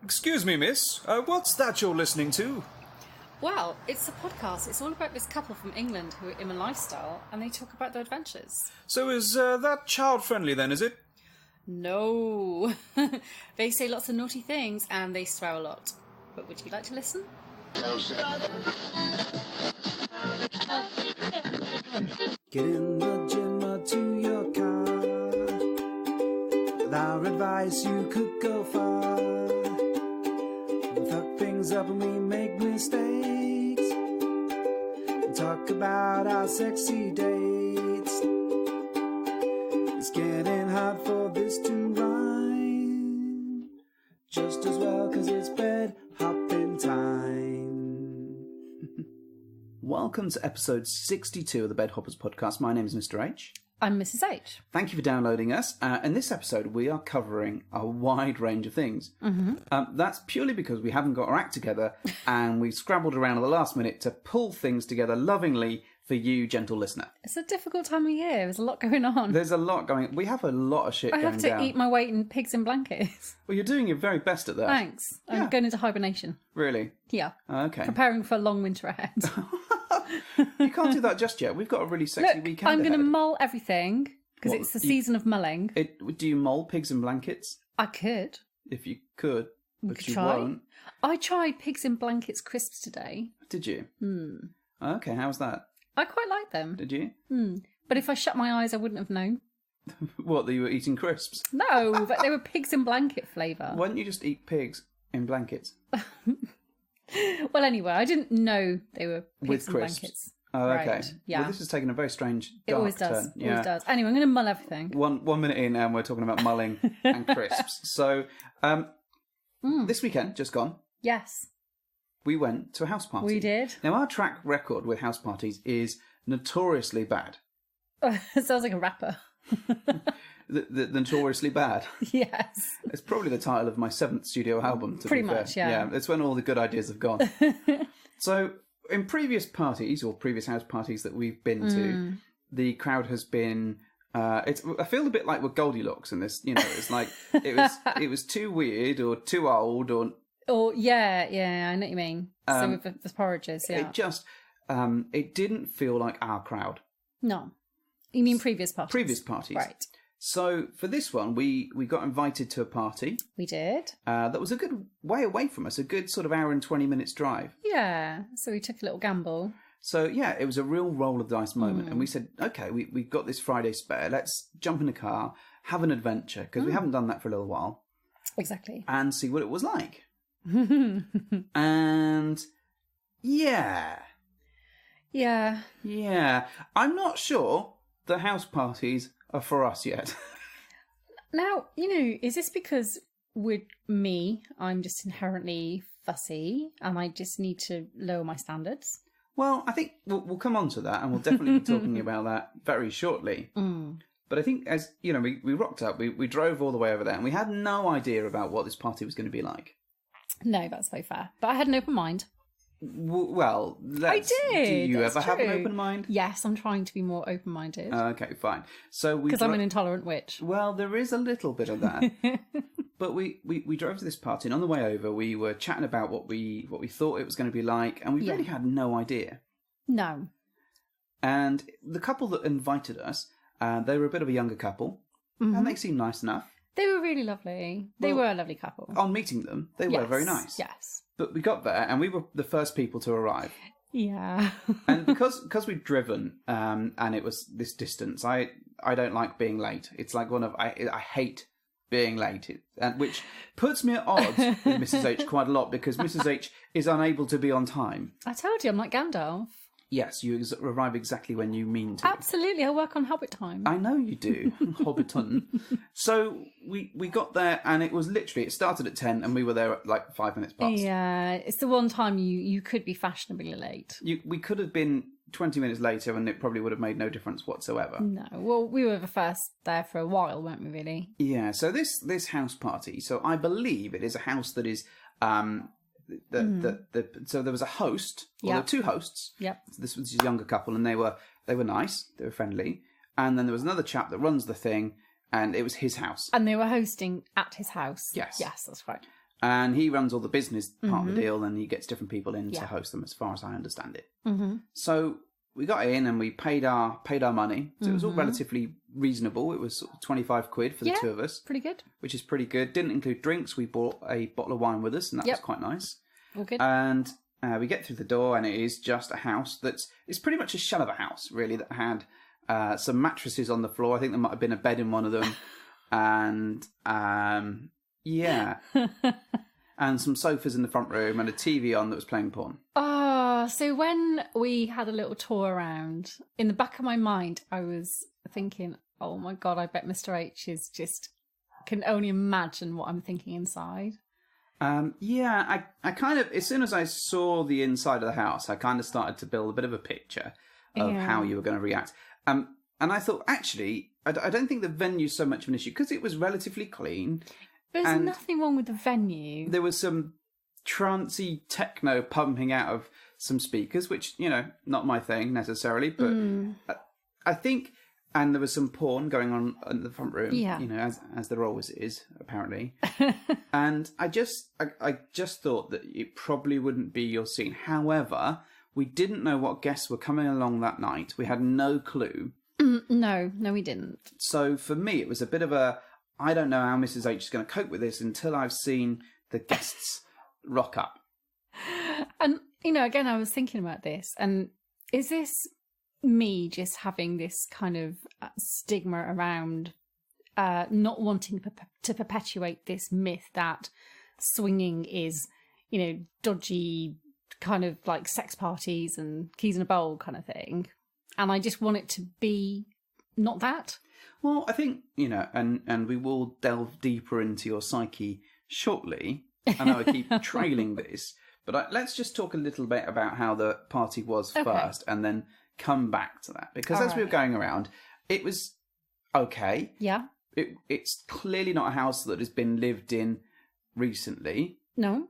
Excuse me, miss. What's that you're listening to? Well, it's a podcast. It's all about this couple from England who are in a lifestyle, and they talk about their adventures. So is that child-friendly then, is it? No. They say lots of naughty things, and they swear a lot. But would you like to listen? Get in the gym or to your car. With our advice you could go far. We fuck things up and we make mistakes. And talk about our sexy dates. It's getting hard for this to rhyme. Just as well 'cause it's bed hopping time. Welcome to episode 62 of the Bed Hoppers podcast. My name is Mr. H. I'm Mrs. H. Thank you for downloading us. In this episode, we are covering a wide range of things. That's purely because we haven't got our act together and we scrabbled around at the last minute to pull things together lovingly for you, gentle listener. It's a difficult time of year. There's a lot going on. There's a lot going. We have a lot of shit I going have to down. eat my weight in pigs in blankets. Well, you're doing your very best at that. Thanks. Yeah. I'm going into hibernation. Really? Yeah. Okay. Preparing for a long winter ahead. You can't do that just yet. We've got a really sexy Look, weekend I'm going to ahead. mull everything because What, it's the season of mulling. Do you mull pigs in blankets? I could. If you could, We but could you try. won't. I tried pigs in blankets crisps today. Did you? Okay, how was that? I quite like them. Did you? But if I shut my eyes, I wouldn't have known. What, that you were eating crisps? No, but they were pigs in blanket flavour. Why don't you just eat pigs in blankets? Well, anyway, I didn't know they were pigs With in crisps. blankets. Oh, okay. Right, yeah. Well, this has taken a very strange, It dark always does. turn. Always does. Anyway, I'm going to mull everything. One minute in and we're talking about mulling and crisps. So, this weekend, just gone, Yes, we went to a house party. we did. Now, our track record with house parties is notoriously bad. It sounds like a rapper. The notoriously bad. Yes. It's probably the title of my 7th studio album, to Pretty be fair. much, yeah. It's when all the good ideas have gone. So, in previous parties, or previous house parties that we've been to, the crowd has been... I feel a bit like we're Goldilocks in this. You know, it's like it was too weird or too old or... Oh, yeah, I know what you mean. So with the porridges, yeah. It just... it didn't feel like our crowd. No. You mean previous parties? Previous parties. Right. So, for this one, we got invited to a party. We did. That was a good way away from us, a good sort of hour and 20 minutes drive. Yeah. So we took a little gamble. So, yeah, it was a real roll of the dice moment. And we said, okay, we've got this Friday spare. Let's jump in a car, have an adventure, because we haven't done that for a little while, Exactly. and see what it was like. And, yeah. Yeah. I'm not sure the house parties are for us yet. Now, is this because I'm just inherently fussy and I just need to lower my standards? Well, I think we'll come on to that, and we'll definitely be talking about that very shortly. But I think, as you know, we rocked up, we drove all the way over there, and we had no idea about what this party was going to be like. No, that's very fair. But I had an open mind. Well, I did. Do you that's ever have an true. open mind? Yes, I'm trying to be more open-minded. Okay, fine. So we Because I'm an intolerant witch. Well, there is a little bit of that. But we drove to this party, and on the way over, we were chatting about what we thought it was going to be like, and we really had no idea. No. And the couple that invited us, they were a bit of a younger couple, and they seemed nice enough. They were really lovely. They were a lovely couple. On meeting them, they were very nice. Yes. But we got there, and we were the first people to arrive. Yeah. And because we'd driven, and it was this distance, I don't like being late. It's like I hate being late, which puts me at odds with Mrs. H quite a lot, because Mrs. H is unable to be on time. I told you, I'm like Gandalf. Yes, you arrive exactly when you mean to. Absolutely, I work on Hobbit time. I know you do, Hobbiton. So we got there, and it was literally, it started at 10, and we were there at like 5 minutes past. Yeah, it's the one time you could be fashionably late. We could have been 20 minutes later, and it probably would have made no difference whatsoever. No, well, we were the first there for a while, weren't we, really? Yeah, so this house party, so I believe it is a house that is... so there was a host, or there were two hosts. Yep. This was a younger couple, and they were nice, they were friendly. And then there was another chap that runs the thing, and it was his house. And they were hosting at his house. Yes. Yes, that's right. And he runs all the business part of the deal, and he gets different people in to Yeah. host them, as far as I understand it. Mm-hmm. So we got in and we paid our money. So it was all relatively reasonable. It was sort of 25 quid for the two of us, Pretty good. which is pretty good. Didn't include drinks. We bought a bottle of wine with us, and that was quite nice. All good. And we get through the door, and it is just a house it's pretty much a shell of a house, really, that had some mattresses on the floor. I think there might have been a bed in one of them. And, and some sofas in the front room and a TV on that was playing porn. Oh, so when we had a little tour around, in the back of my mind, I was thinking, oh my God, I bet Mr. H is just, can only imagine what I'm thinking inside. I kind of, as soon as I saw the inside of the house, I kind of started to build a bit of a picture of how you were going to react. And I thought, actually, I don't think the venue's so much of an issue, because it was relatively clean. There's nothing wrong with the venue. There was some trancey techno pumping out of some speakers, which, not my thing necessarily, but I think, and there was some porn going on in the front room, as there always is, apparently. And I just thought that it probably wouldn't be your scene. However, we didn't know what guests were coming along that night. We had no clue. No, we didn't. So for me, it was a bit of a, I don't know how Mrs. H is going to cope with this until I've seen the guests rock up. And, again, I was thinking about this, and is this me just having this kind of stigma around not wanting to perpetuate this myth that swinging is, dodgy kind of like sex parties and keys in a bowl kind of thing, and I just want it to be not that? Well, I think, and we will delve deeper into your psyche shortly. I know I keep trailing this, but let's just talk a little bit about how the party was first, and then come back to that. Because as we were going around, it was okay. Yeah. It's clearly not a house that has been lived in recently. No.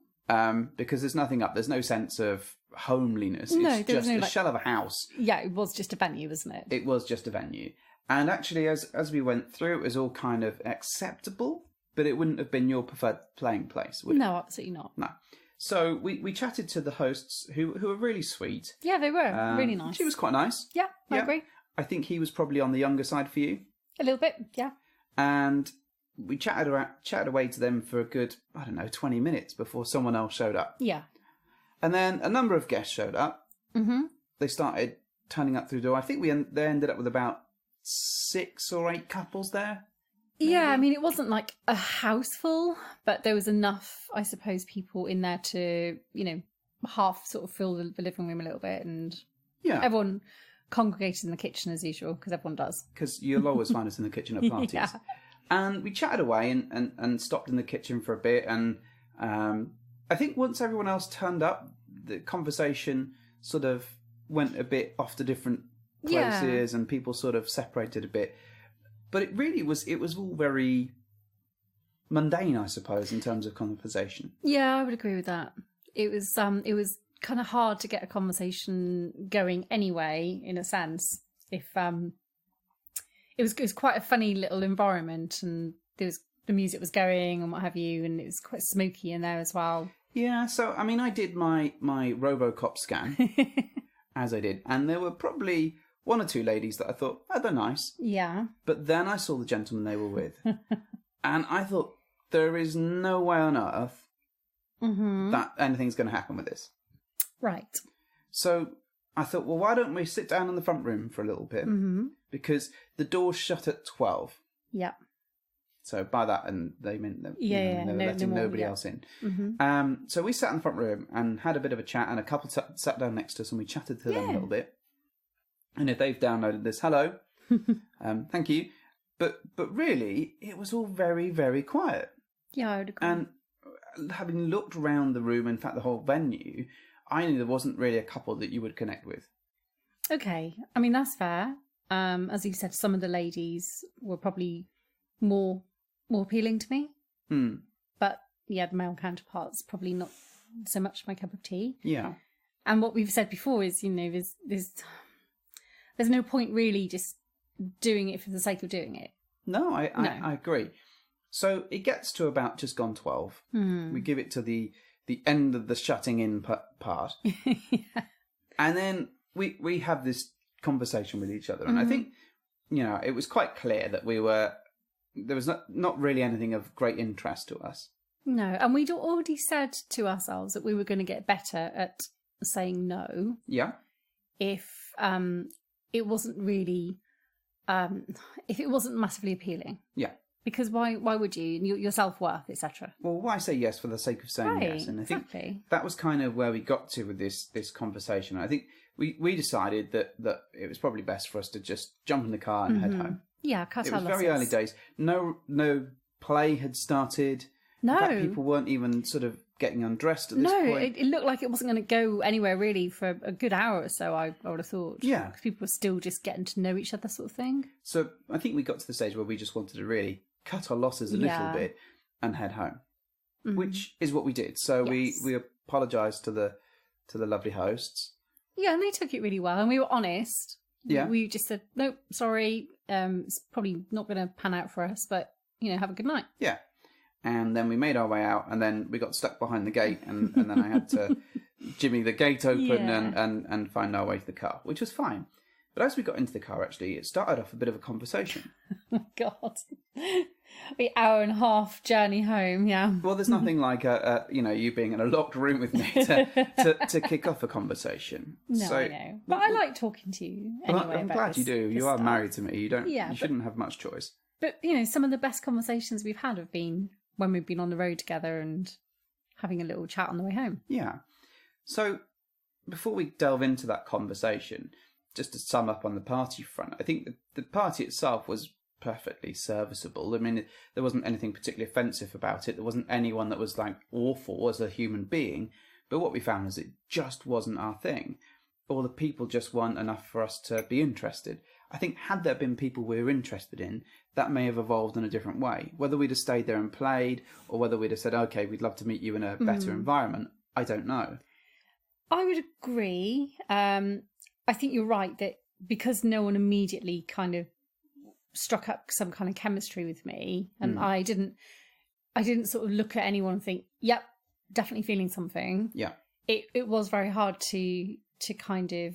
Because there's nothing up. There's no sense of homeliness. It's just a shell of a house. Yeah, it was just a venue, wasn't it? It was just a venue. And actually, as we went through, it was all kind of acceptable, but it wouldn't have been your preferred playing place, would it? No, absolutely not. No. So we chatted to the hosts, who were really sweet. Yeah, they were. Really nice. She was quite nice. Yeah, I agree. I think he was probably on the younger side for you. A little bit, yeah. And we chatted away to them for a good, 20 minutes before someone else showed up. Yeah. And then a number of guests showed up. Mm-hmm. They started turning up through the door. I think they ended up with about 6 or 8 couples there. Maybe. Yeah, I mean, it wasn't like a house full, but there was enough, I suppose, people in there to, half sort of fill the living room a little bit, and everyone congregated in the kitchen as usual, because everyone does. Because you'll always find us in the kitchen at parties. Yeah. And we chatted away and stopped in the kitchen for a bit, and I think once everyone else turned up, the conversation sort of went a bit off to different places, and people sort of separated a bit. But it really was all very mundane, I suppose, in terms of conversation. Yeah, I would agree with that. It was kind of hard to get a conversation going anyway, in a sense. If it was quite a funny little environment, and the music was going and what have you, and it was quite smoky in there as well. Yeah, so I mean, I did my RoboCop scan, as I did, and there were probably 1 or 2 ladies that I thought, they're nice. Yeah. But then I saw the gentleman they were with, and I thought, there is no way on earth that anything's going to happen with this. Right. So I thought, well, why don't we sit down in the front room for a little bit? Mm-hmm. Because the door's shut at 12. Yeah. So by that, and they meant that they were letting nobody else in. Mm-hmm. So we sat in the front room and had a bit of a chat, and a couple sat down next to us, and we chatted to them a little bit. And if they've downloaded this, hello, thank you. But really, it was all very, very quiet. Yeah, I would agree. And having looked around the room, in fact, the whole venue, I knew there wasn't really a couple that you would connect with. Okay. I mean, that's fair. As you said, some of the ladies were probably more appealing to me. Mm. But yeah, the male counterparts probably not so much my cup of tea. Yeah. And what we've said before is, there's no point really just doing it for the sake of doing it. No, I agree. So it gets to about just gone 12. We give it to the end of the shutting in part. And then we have this conversation with each other. And I think, it was quite clear that there was not really anything of great interest to us. No, and we'd already said to ourselves that we were going to get better at saying no. Yeah. If it wasn't really, if it wasn't massively appealing. Yeah. Because why would you? Your self-worth, etc. Well, why say yes for the sake of saying yes? And I think that was kind of where we got to with this conversation. I think we decided that it was probably best for us to just jump in the car and head home. Yeah, cut our losses. It was very early days. No play had started. No. In fact, people weren't even sort of getting undressed at this point. No, it looked like it wasn't going to go anywhere really for a good hour or so, I would have thought. Yeah. Because people were still just getting to know each other sort of thing. So I think we got to the stage where we just wanted to really cut our losses a little bit and head home, which is what we did. So we apologised to the lovely hosts. Yeah, and they took it really well, and we were honest. Yeah. We just said, nope, sorry, it's probably not going to pan out for us, but, have a good night. Yeah. And then we made our way out, and then we got stuck behind the gate, and then I had to jimmy the gate open and find our way to the car, which was fine. But as we got into the car, actually, it started off a bit of a conversation. Oh, my God. The hour and a half journey home, yeah. Well, there's nothing like, you being in a locked room with me to kick off a conversation. No, I know. But I like talking to you anyway. I'm glad you do. You are married to me. You shouldn't have much choice. But, some of the best conversations we've had have been when we've been on the road together and having a little chat on the way home. Yeah. So before we delve into that conversation, just to sum up on the party front, I think the party itself was perfectly serviceable. I mean, there wasn't anything particularly offensive about it. There wasn't anyone that was like awful as a human being. But what we found is it just wasn't our thing. Or the people just weren't enough for us to be interested. I think had there been people we were interested in, that may have evolved in a different way. Whether we'd have stayed there and played, or whether we'd have said, okay, we'd love to meet you in a better environment, I don't know. I would agree. I think you're right that because no one immediately kind of struck up some kind of chemistry with me, and I didn't sort of look at anyone and think, yep, definitely feeling something. Yeah. It was very hard to kind of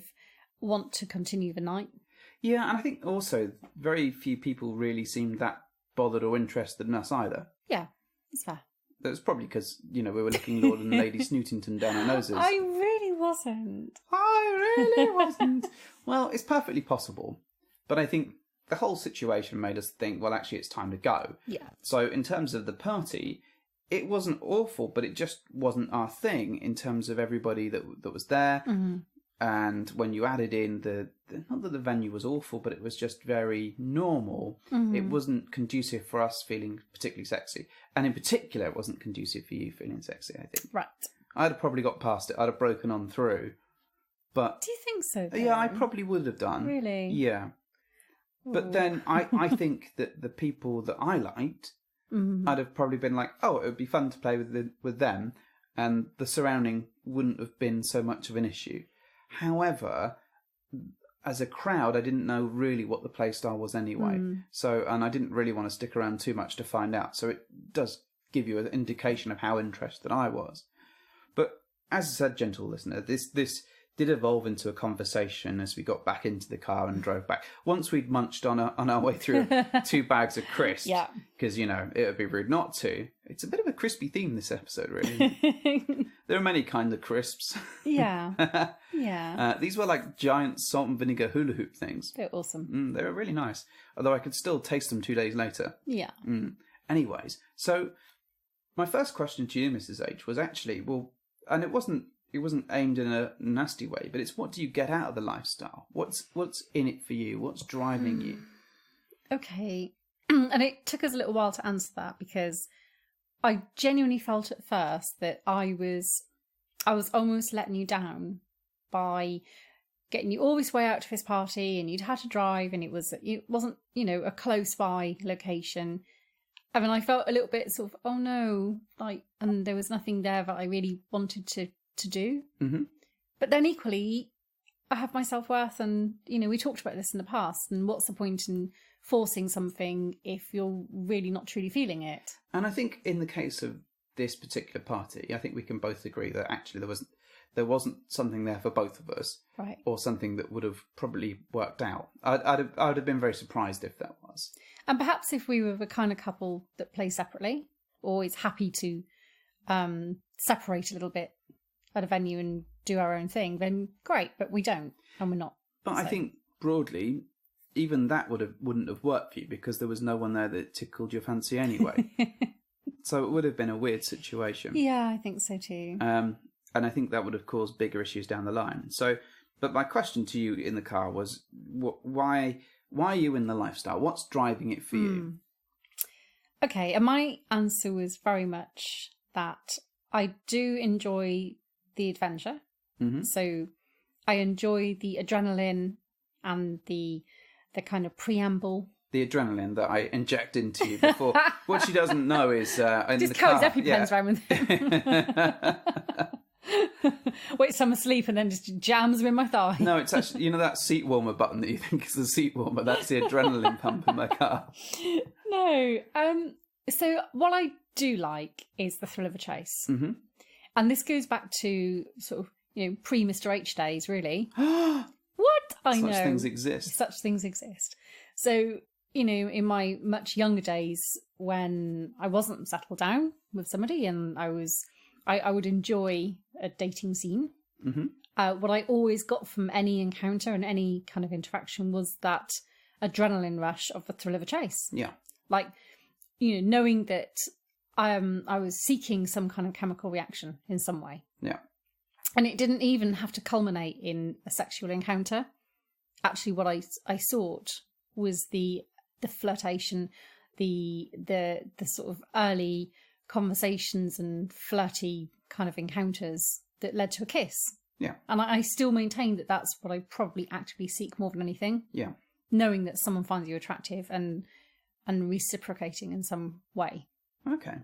want to continue the night. Yeah, and I think also very few people really seemed that bothered or interested in us either. Yeah, that's fair. That was probably because, we were looking Lord and Lady Snootington down our noses. I really wasn't. Well, it's perfectly possible. But I think the whole situation made us think, well, actually, it's time to go. Yeah. So in terms of the party, it wasn't awful, but it just wasn't our thing in terms of everybody that was there. Mm-hmm. And when you added in not that the venue was awful, but it was just very normal. Mm-hmm. It wasn't conducive for us feeling particularly sexy. And in particular, it wasn't conducive for you feeling sexy, I think. Right. I'd have probably got past it. I'd have broken on through. But do you think so, though? Yeah, I probably would have done. Really? Yeah. Ooh. But then I think that the people that I liked, I'd have probably been like, oh, it would be fun to play with them. And the surrounding wouldn't have been so much of an issue. However, as a crowd, I didn't know really what the play style was anyway. So, and I didn't really want to stick around too much to find out. So it does give you an indication of how interested I was. But as I said, gentle listener, this did evolve into a conversation as we got back into the car and drove back. Once we'd munched on our way through 2 bags of crisps, because, it would be rude not to. It's a bit of a crispy theme, this episode, really. There are many kinds of crisps. Yeah. Yeah. These were like giant salt and vinegar hula hoop things. They're awesome. They were really nice. Although I could still taste them 2 days later. Yeah. Anyways, so my first question to you, Mrs. H, was actually, and it wasn't aimed in a nasty way, but it's what do you get out of the lifestyle? What's in it for you? What's driving you? Okay. And it took us a little while to answer that because I genuinely felt at first that I was almost letting you down by getting you all this way out to this party and you'd had to drive and it wasn't, a close by location. I mean, I felt a little bit sort of, oh no, and there was nothing there that I really wanted to do. Mm-hmm. But then equally, I have my self-worth and, we talked about this in the past and what's the point in forcing something if you're really not truly feeling it. And I think in the case of this particular party, I think we can both agree that actually there wasn't something there for both of us, Right. or something that would have probably worked out. I would have been very surprised if that was. And perhaps if we were the kind of couple that play separately, always happy to separate a little bit at a venue and do our own thing, then great, but we don't, and we're not. But I think broadly, even that wouldn't have worked for you because there was no one there that tickled your fancy anyway. So it would have been a weird situation. Yeah, I think so too. And I think that would have caused bigger issues down the line. So, but my question to you in the car was, why are you in the lifestyle? What's driving it for you? Okay, and my answer was very much that I do enjoy the adventure. Mm-hmm. So I enjoy the adrenaline and the kind of preamble. The adrenaline that I inject into you before. What she doesn't know is in Just the carries car, EpiPens around with him. Wait till I'm asleep and then just jams them in my thigh. No, it's actually, that seat warmer button that you think is the seat warmer. That's the adrenaline pump in my car. No. So what I do like is the thrill of a chase. Mm-hmm. And this goes back to sort of, pre-Mr. H days, really. What? I know. Such things exist. Such things exist. So, in my much younger days when I wasn't settled down with somebody and I would enjoy a dating scene. Mm-hmm. What I always got from any encounter and any kind of interaction was that adrenaline rush of the thrill of a chase. Yeah. Like, knowing that I was seeking some kind of chemical reaction in some way. Yeah. And it didn't even have to culminate in a sexual encounter. Actually, what I sought was the flirtation, the sort of early conversations and flirty kind of encounters that led to a kiss. Yeah. And I still maintain that that's what I probably actively seek more than anything. Yeah. Knowing that someone finds you attractive and reciprocating in some way. Okay.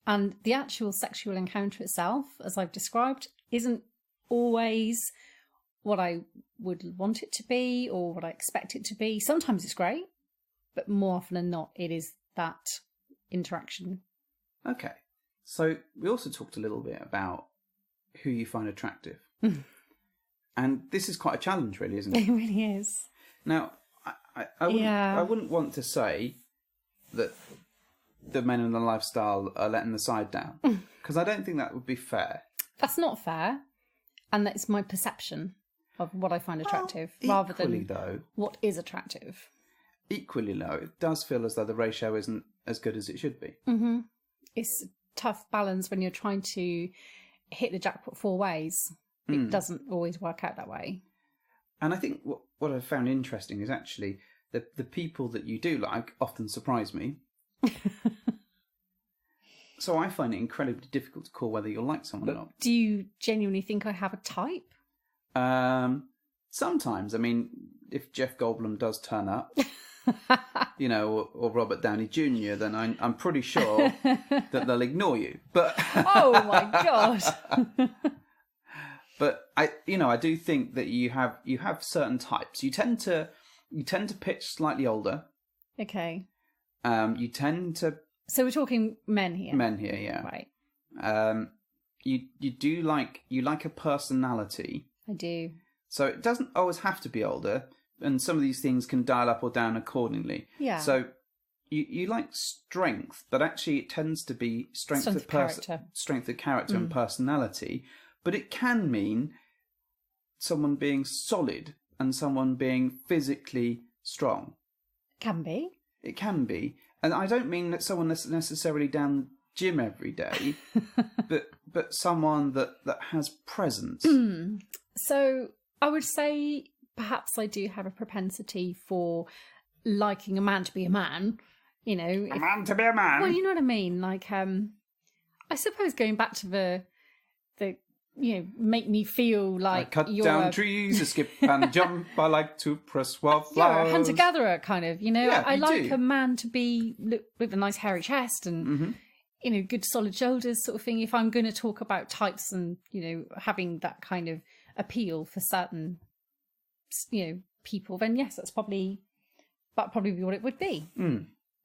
And the actual sexual encounter itself, as I've described, isn't always what I would want it to be or what I expect it to be. Sometimes it's great, but more often than not, it is that interaction. Okay. So we also talked a little bit about who you find attractive. And this is quite a challenge, really, isn't it? It really is. Now, I wouldn't want to say that the men in the lifestyle are letting the side down, because I don't think that would be fair. That's not fair. And that's my perception of what I find attractive, rather than what is attractive. Equally, though, it does feel as though the ratio isn't as good as it should be. Mm-hmm. It's a tough balance when you're trying to hit the jackpot 4 ways. It doesn't always work out that way. And I think what I've found interesting is actually the people that you do like often surprise me. So I find it incredibly difficult to call whether you'll like someone or not. Do you genuinely think I have a type? Sometimes. I mean, if Jeff Goldblum does turn up, or Robert Downey Jr., then I'm pretty sure that they'll ignore you. But oh my god! But I do think that you have certain types. You tend to pitch slightly older. Okay. You tend to. So we're talking men here. Men here, yeah. Right. You like a personality. I do. So it doesn't always have to be older, and some of these things can dial up or down accordingly. Yeah. So you like strength, but actually it tends to be strength of character and personality. But it can mean someone being solid and someone being physically strong. Can be. It can be. And I don't mean that someone that's necessarily down the gym every day, but someone that has presence. So I would say perhaps I do have a propensity for liking a man to be a man. A man to be a man. Well, you know what I mean. Like, I suppose going back to the make me feel like I cut down trees, I skip and jump. I like to press wildflowers. You're a hunter-gatherer, kind of. I like do. a man to be with a nice hairy chest and good solid shoulders, sort of thing. If I'm going to talk about types and having that kind of appeal for certain people, then yes, that's probably that probably be what it would be.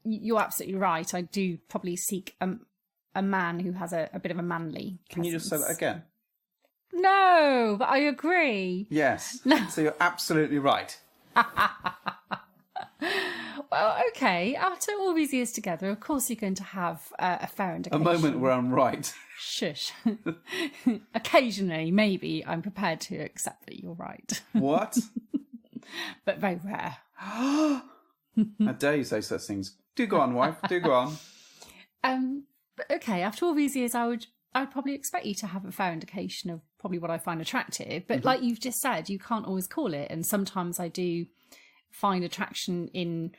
You're absolutely right. I do probably seek a man who has a bit of a manly presence. Can you just say that again? No, but I agree. Yes. So you're absolutely right. Well, okay. After all these years together, of course you're going to have a fair indication. A moment where I'm right. Shush. Occasionally, maybe, I'm prepared to accept that you're right. What? But very rare. How dare you say such things? Do go on, wife. Do go on. But okay, after all these years, I'd probably expect you to have a fair indication of probably what I find attractive. But like you've just said, you can't always call it. And sometimes I do find attraction in,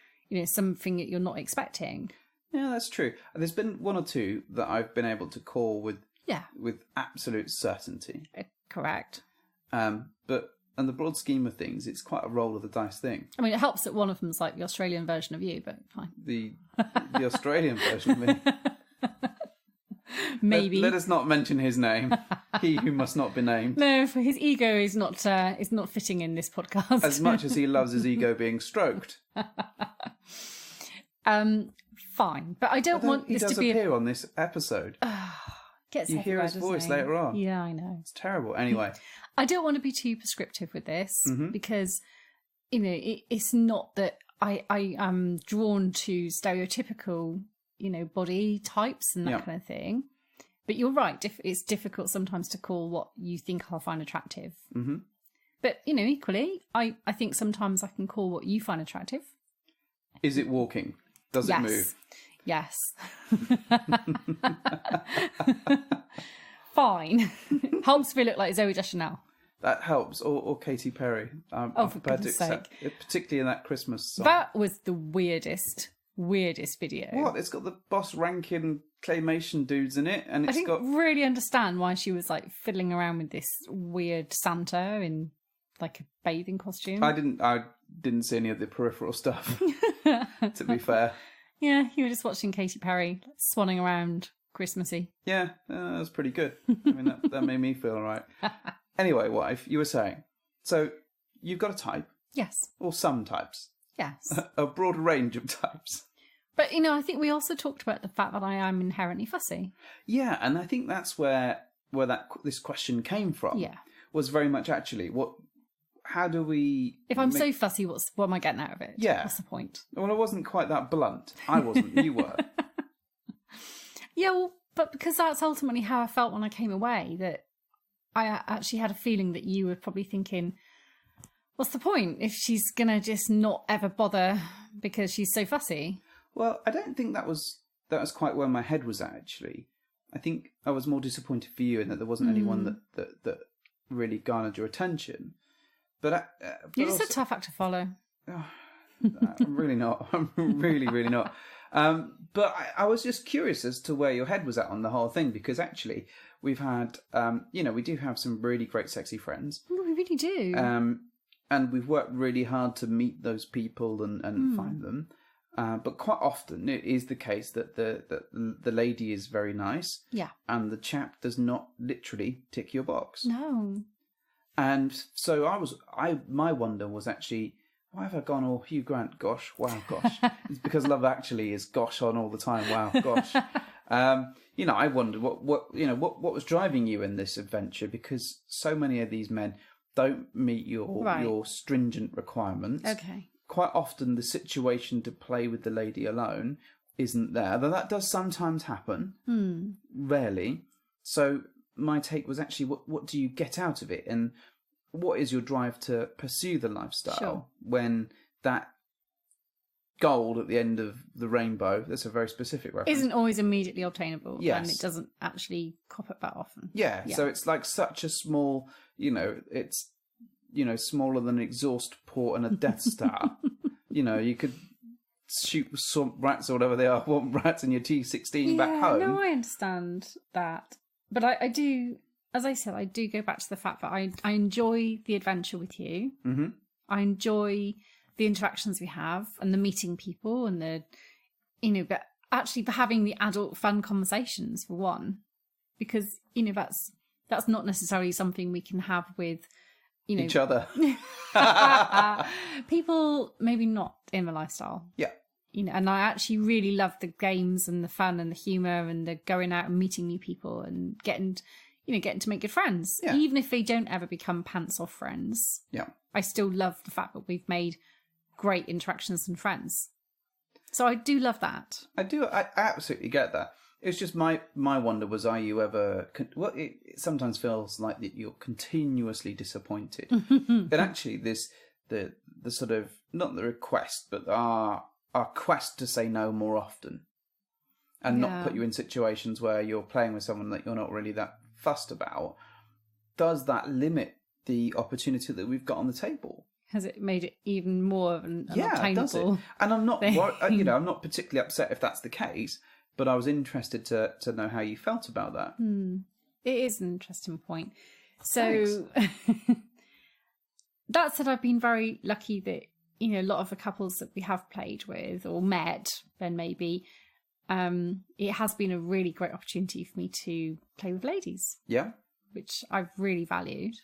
something that you're not expecting. Yeah, that's true. There's been one or two that I've been able to call with absolute certainty. Correct. But in the broad scheme of things, it's quite a roll of the dice thing. I mean, it helps that one of them's like the Australian version of you, but fine. The Australian version of me. Maybe. Let us not mention his name. He who must not be named. No, for his ego is not fitting in this podcast. As much as he loves his ego being stroked. Fine, but I don't want this to be. He does appear on this episode. Gets you hear his voice later on. Yeah, I know. It's terrible. Anyway, I don't want to be too prescriptive with this because it's not that I am drawn to stereotypical body types and that kind of thing. But you're right. It's difficult sometimes to call what you think I'll find attractive. Mm-hmm. But, equally, I think sometimes I can call what you find attractive. Is it walking? Does it move? Yes. Fine. Helps me look like Zooey Deschanel. That helps. Or Katy Perry. I'm for goodness sake. Particularly in that Christmas song. That was the weirdest video. What? It's got the Boss Rankin claymation dudes in it, and it's I didn't really understand why she was like fiddling around with this weird Santa in like a bathing costume. I didn't see any of the peripheral stuff. To be fair. Yeah, you were just watching Katy Perry swanning around Christmassy. Yeah, that was pretty good. I mean, that made me feel all right. Anyway, wife, you were saying, so you've got a type. Yes. Or some types. Yes. A broad range of types. But, I think we also talked about the fact that I am inherently fussy. Yeah, and I think that's where this question came from. Yeah. Was very much actually, how do we... If I'm so fussy, what am I getting out of it? Yeah. What's the point? Well, I wasn't quite that blunt. I wasn't. You were. Yeah, well, but because that's ultimately how I felt when I came away, that I actually had a feeling that you were probably thinking, what's the point if she's going to just not ever bother because she's so fussy? Well, I don't think that was quite where my head was at, actually. I think I was more disappointed for you in that there wasn't anyone that really garnered your attention. But you're just a tough act to follow. I'm really not. I'm really, really not. But I was just curious as to where your head was at on the whole thing, because actually we've had, we do have some really great sexy friends. Well, we really do. And we've worked really hard to meet those people and find them. But quite often it is the case that the lady is very nice. Yeah. And the chap does not literally tick your box. No. And so my wonder was actually, why have I gone all Hugh Grant? Gosh, wow, gosh. It's because Love Actually is gosh on all the time. Wow, gosh. I wondered what was driving you in this adventure, because so many of these men don't meet your stringent requirements. Okay. Quite often the situation to play with the lady alone isn't there, though that does sometimes happen. Rarely. So my take was actually, what do you get out of it, and what is your drive to pursue the lifestyle when that gold at the end of the rainbow, that's a very specific reference, isn't always immediately obtainable. Yes. And it doesn't actually crop up that often. Yeah. So it's like such a small, it's smaller than an exhaust port and a Death Star. You could shoot swamp rats or whatever they are, swamp rats in your T-16 back home. No, I understand that. But I do, as I said, I do go back to the fact that I enjoy the adventure with you. Mm-hmm. I enjoy the interactions we have and the meeting people and but actually for having the adult fun conversations, for one, because, that's not necessarily something we can have with, each other. People maybe not in my lifestyle. Yeah. You know, and I actually really love the games and the fun and the humour and the going out and meeting new people and getting to make good friends. Yeah. Even if they don't ever become pants off friends. Yeah. I still love the fact that we've made great interactions and friends. So I do love that. I absolutely get that. It's just my wonder was, are you ever... Well, it sometimes feels like that you're continuously disappointed. That actually the sort of, not the request, but our quest to say no more often. And not put you in situations where you're playing with someone that you're not really that fussed about. Does that limit the opportunity that we've got on the table? Has it made it even more of an obtainable? Does it? And I'm not, I'm not particularly upset if that's the case, but I was interested to know how you felt about that. It is an interesting point. So that said, I've been very lucky that, a lot of the couples that we have played with or met, then maybe, it has been a really great opportunity for me to play with ladies. Yeah. Which I've really valued.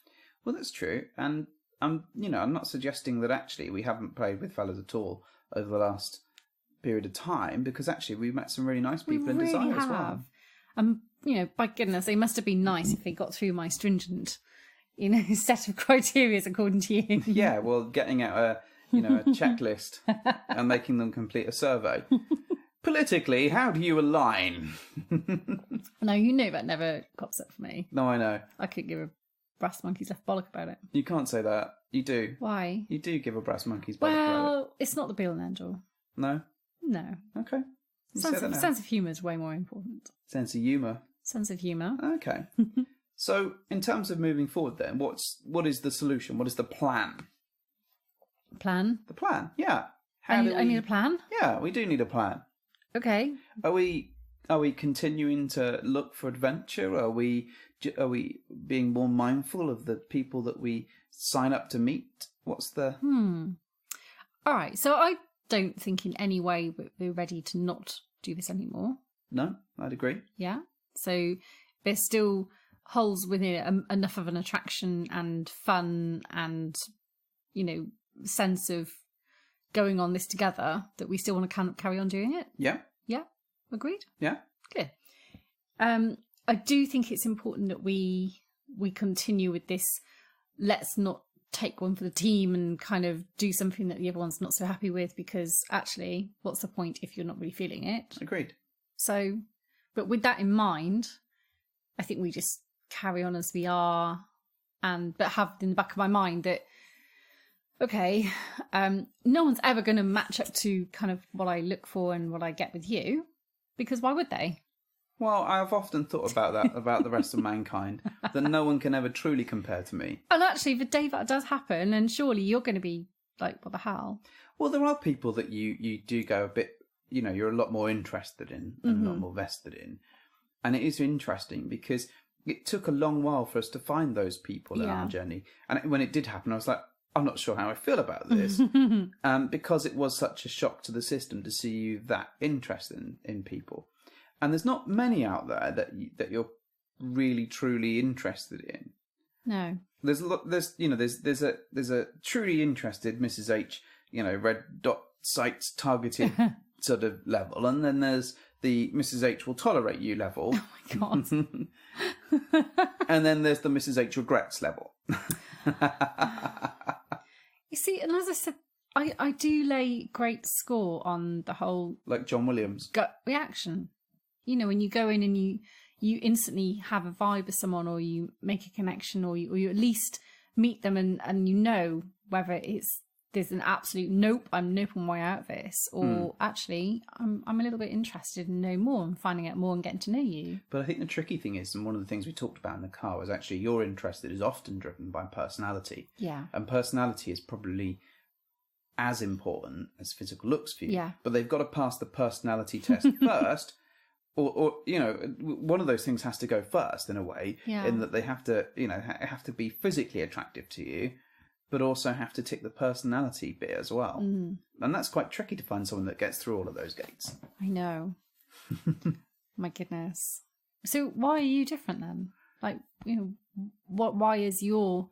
Well, that's true. And I'm not suggesting that actually we haven't played with fellas at all over the last period of time, because actually we've met some really nice people in Desire as well. By goodness, they must have been nice if they got through my stringent, set of criteria according to you. Yeah, well, getting out a checklist and making them complete a survey. Politically, how do you align? No, that never cops up for me. No, I know. I could give a brass monkey's left bollock about it. You can't say that. You do. Why? You do give a brass monkey's bollock about it. Well, it's not the be all and end all. No? No. Okay. Sense of humour is way more important. Sense of humour. Sense of humour. Okay. So, in terms of moving forward then, what is the solution? What is the plan? Plan? The plan, yeah. I need a plan? Yeah, we do need a plan. Okay. Are we continuing to look for adventure? Are we being more mindful of the people that we sign up to meet? What's the... All right, so I don't think in any way we're ready to not do this anymore. No, I'd agree. Yeah. So there's still holes within it, enough of an attraction and fun and, sense of going on this together that we still want to carry on doing it. Yeah. Yeah. Agreed? Yeah. Good. I do think it's important that we continue with this. Let's not take one for the team and kind of do something that the other one's not so happy with, because actually, what's the point if you're not really feeling it? Agreed. So, but with that in mind, I think we just carry on as we are, but have in the back of my mind that, okay, no one's ever going to match up to kind of what I look for and what I get with you, because why would they? Well, I've often thought about that, about the rest of mankind, that no one can ever truly compare to me. And actually, the day that does happen, and surely you're going to be like, what the hell? Well, there are people that you do go a bit, you're a lot more interested in and a lot more vested in. And it is interesting because it took a long while for us to find those people in our journey. And when it did happen, I was like, I'm not sure how I feel about this. Because it was such a shock to the system to see you that interested in people. And there's not many out there that you're really truly interested in. No. There's a truly interested Mrs. H, red dot sites targeted sort of level, and then there's the Mrs. H will tolerate you level. Oh my god. And then there's the Mrs. H regrets level. You see, and as I said, I do lay great score on the whole, like John Williams, gut reaction. When you go in and you instantly have a vibe with someone, or you make a connection, or you at least meet them and whether there's an absolute nope, I'm nope on my way out of this, or actually I'm a little bit interested in know more and finding out more and getting to know you. But I think the tricky thing is, and one of the things we talked about in the car, was actually your interest is often driven by personality. Yeah. And personality is probably as important as physical looks for you. Yeah. But they've got to pass the personality test first. Or one of those things has to go first in a way, in that they have to, have to be physically attractive to you, but also have to tick the personality bit as well. And that's quite tricky to find someone that gets through all of those gates. I know. My goodness. So why are you different then? Like, why is your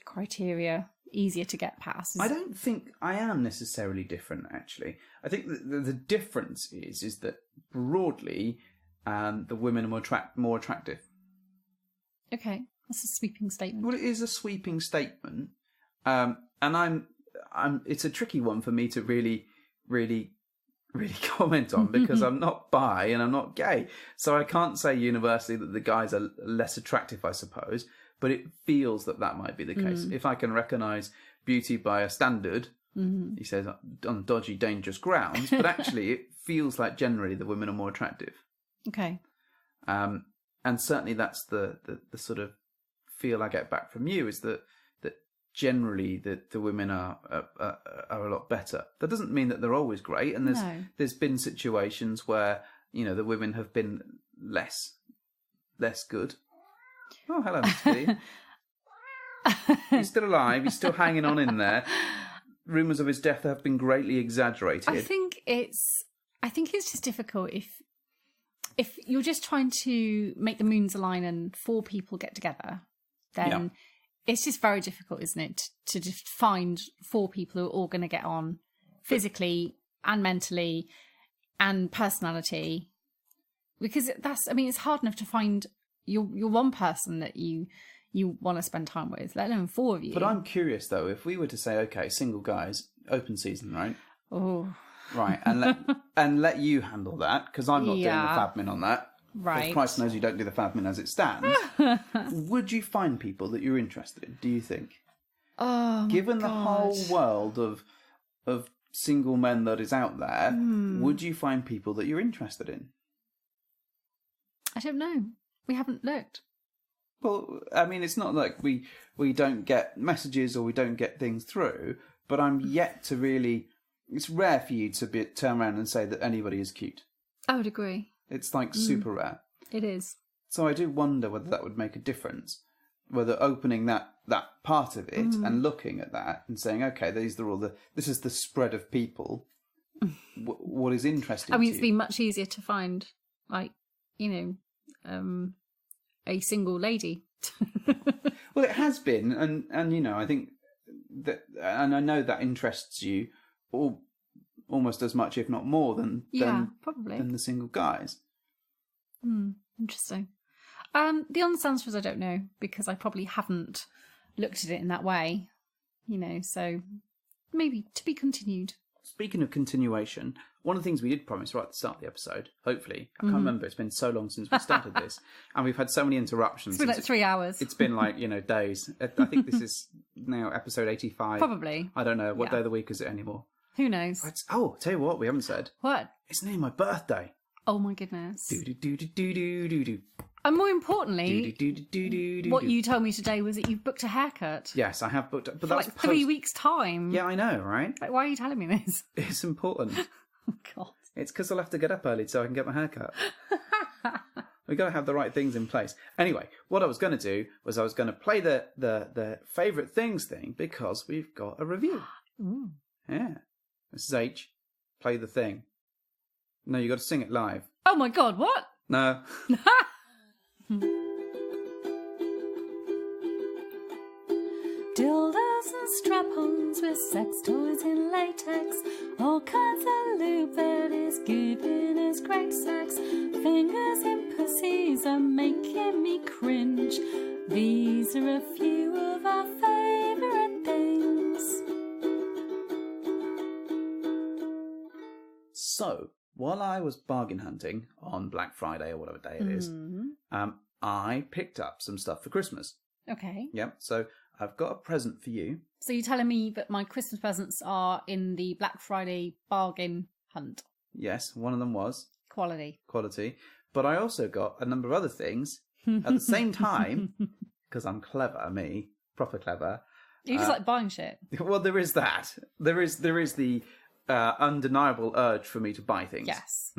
criteria easier to get past. I don't think I am necessarily different, actually. I think the difference is that broadly, the women are more attractive. Okay, that's a sweeping statement. Well, it is a sweeping statement, and it's a tricky one for me to really comment on because I'm not bi and I'm not gay, so I can't say universally that the guys are less attractive, I suppose. But it feels that might be the case. If I can recognise beauty by a standard, he says, on dodgy, dangerous grounds, but actually it feels like generally the women are more attractive. Okay. And certainly that's the sort of feel I get back from you, is that generally the women are a lot better. That doesn't mean that they're always great, and there's been situations where, you know, the women have been less good. Oh, hello, Mr. D. He's still alive. He's still hanging on in there. Rumours of his death have been greatly exaggerated. I think it's just difficult if you're just trying to make the moons align and 4 people get together, then it's just very difficult, isn't it, to just find 4 people who are all going to get on physically and mentally and personality. Because it's hard enough to find your one person that you want to spend time with, let alone 4 of you. But I'm curious, though, if we were to say, okay, single guys, open season, right? Oh. Right, and let you handle that, because I'm not doing the fadmin on that. Right. If Christ knows you don't do the fadmin as it stands. Would you find people that you're interested in, do you think? Oh, Given the whole world of single men that is out there, would you find people that you're interested in? I don't know. We haven't looked. Well, I mean, it's not like we don't get messages or we don't get things through, but I'm yet to really... It's rare for you to turn around and say that anybody is cute. I would agree. It's like super rare. It is. So I do wonder whether that would make a difference. Whether opening that part of it and looking at that and saying, okay, these are all this is the spread of people. What is interesting? I mean, to it's you. been much easier to find, like, you know, a single lady. Well, it has been, and you know, I think that, and I know that interests you almost as much, if not more, than probably than the single guys. Interesting. The honest answer is I don't know, because I probably haven't looked at it in that way, you know. So maybe to be continued. Speaking of continuation, one of the things we did promise right at the start of the episode, hopefully, I can't remember, it's been so long since we started this, and we've had so many interruptions. It's been like 3 hours. It's been like, you know, days. I think this is now episode 85. Probably. I don't know. What day of the week is it anymore? Who knows? Tell you what, we haven't said. What? It's nearly my birthday. Oh my goodness. Do-do-do-do-do-do-do. And more importantly, Do-do-do-do-do-do. what you told me today was that you've booked a haircut. Yes, I have booked it. But For that's like 3 weeks' time. Yeah, I know, right? Like, why are you telling me this? It's important. Oh, God. It's because I'll have to get up early so I can get my hair cut. We've got to have the right things in place. Anyway, what I was going to do was I was going to play the favourite things thing because we've got a review. Ooh. Yeah. This is H. Play the thing. No, you got to sing it live. Oh my God, what? No. Dildos and strap-ons with sex toys in latex. All kinds of lube that is giving us great sex. Fingers in pussies are making me cringe. These are a few of our favourite things. So, while I was bargain hunting on Black Friday or whatever day it is, I picked up some stuff for Christmas. Okay. Yep. So I've got a present for you. So you're telling me that my Christmas presents are in the Black Friday bargain hunt? Yes, one of them was Quality. But I also got a number of other things at the same time, because I'm clever, me, proper clever. You just like buying shit. Well, there is that. There is the undeniable urge for me to buy things. Yes.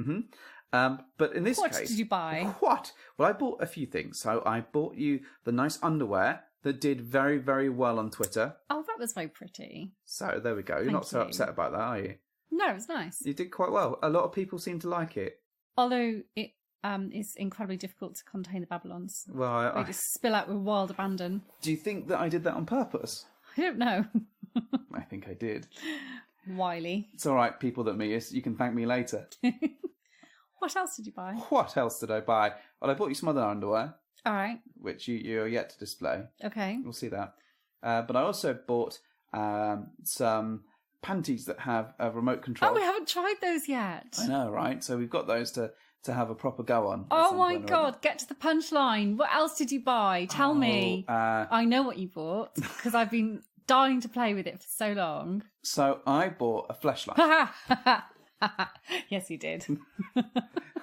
But in this case... What did you buy? What? Well, I bought a few things. So I bought you the nice underwear that did very, very well on Twitter. Oh, that was very pretty. So there we go. You're not so upset about that, are you? No, it was nice. You did quite well. A lot of people seem to like it. Although it is incredibly difficult to contain the Babylons. Well, They just spill out with wild abandon. Do you think that I did that on purpose? I don't know. I think I did. Wily. It's all right, people that me. You can thank me later. What else did you buy? What else did I buy? Well, I bought you some other underwear. All right. Which you're yet to display. Okay. We'll see that. But I also bought some panties that have a remote control. Oh, we haven't tried those yet. I know, right? So we've got those to have a proper go on. Oh my God, get to the punchline. What else did you buy? Tell me. I know what you bought because I've been dying to play with it for so long. So I bought a fleshlight. Yes, you did.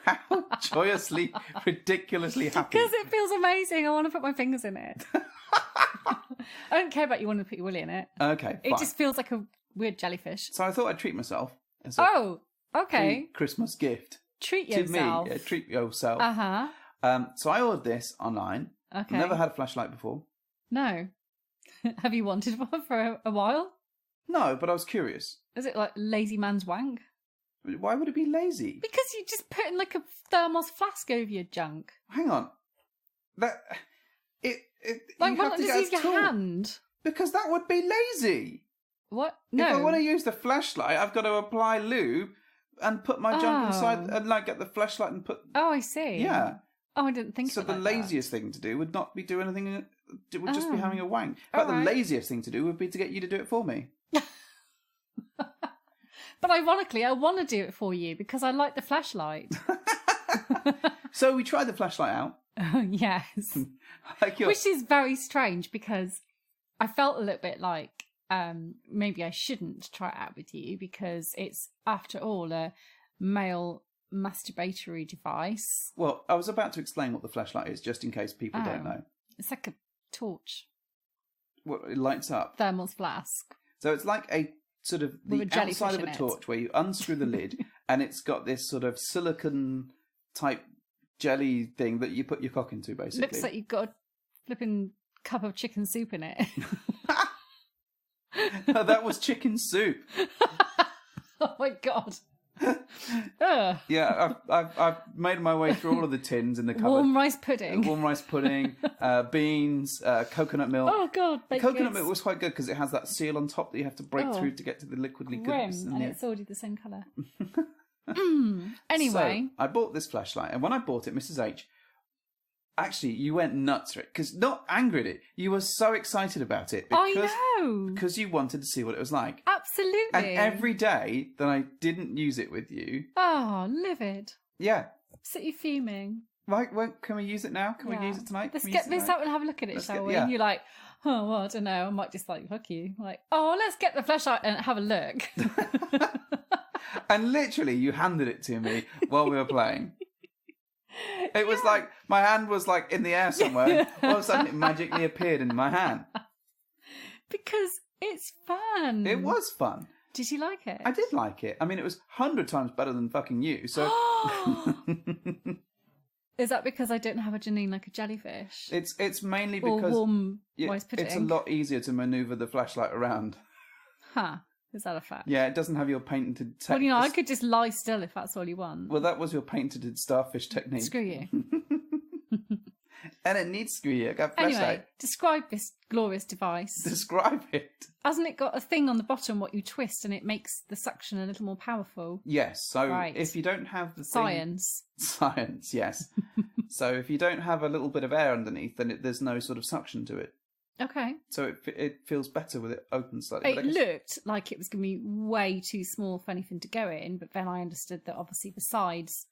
How joyously, ridiculously happy. Because it feels amazing. I want to put my fingers in it. I don't care about you wanting to put your willy in it. Okay, It just feels like a weird jellyfish. So I thought I'd treat myself. As Oh, okay. Christmas gift. Treat To yourself. me, yeah, treat yourself. Uh-huh. So I ordered this online. Okay. Never had a flashlight before. No. Have you wanted one for a while? No, but I was curious. Is it like lazy man's wank? Why would it be lazy? Because you just put in like a thermos flask over your junk. Hang on. Like, you why have not to just get use a your tool. hand? Because that would be lazy. What? If No. I want to use the flashlight, I've got to apply lube and put my junk inside and like get the flashlight and put. Oh, I see. Yeah. Oh, I didn't think so. of it The like laziest thing to do would not be do anything. It would just be Oh. having a wank. In fact, Alright. the laziest thing to do would be to get you to do it for me. that. But ironically, I want to do it for you because I like the flashlight. So we tried the flashlight out. Oh, yes. Like Which is very strange because I felt a little bit like maybe I shouldn't try it out with you because it's, after all, a male masturbatory device. Well, I was about to explain what the flashlight is, just in case people don't know. It's like a torch. Well, it lights up. Thermos flask. So it's like a sort of the With a jellyfish outside of in a it. torch where you unscrew the lid and it's got this sort of silicon type jelly thing that you put your cock into, basically. Looks like you've got a flipping cup of chicken soup in it. No, that was chicken soup. Oh my God. Ugh. Yeah, I've made my way through all of the tins in the cupboard. Warm rice pudding. Warm rice pudding, beans, coconut milk. Oh God, baked Coconut goods. milk was quite good because it has that seal on top that you have to break through to get to the liquidly Grim, goodness. and it's already the same colour. Anyway. So, I bought this flashlight, and when I bought it, Mrs. H, actually, you went nuts for it, because not angry at it, you were so excited about it. Because, I know. Because you wanted to see what it was like. Absolutely. And every day that I didn't use it with you... Oh, livid. Yeah. Absolutely fuming. Right, well, can we use it now? Can we use it tonight? Let's Can we get use it this tonight? out and have a look at it, Let's shall get- we? yeah. And you're like, oh, well, I don't know. I might just like, fuck you. Like, oh, let's get the flashlight and have a look. And literally, you handed it to me while we were playing. It was like, my hand was like in the air somewhere, and all of a sudden it magically appeared in my hand. Because it's fun. It was fun. Did you like it? I did like it. I mean, it was 100 times better than fucking you, so... Is that because I don't have a Janine like a jellyfish? It's mainly Or because warm rice pudding? it's a lot easier to manoeuvre the flashlight around. Huh. Is that a fact? Yeah, it doesn't have your patented... Well, you know, I could just lie still if that's all you want. Well, that was your patented starfish technique. Screw you. And it needs screw you. I got a flashlight. Anyway, describe this glorious device. Describe it. Hasn't it got a thing on the bottom what you twist and it makes the suction a little more powerful? Yes, so Right. if you don't have the thing- Science. Science, yes. So if you don't have a little bit of air underneath, then there's no sort of suction to it. Okay. So it feels better with it open slightly. It But I guess- looked like it was going to be way too small for anything to go in, but then I understood that obviously the sides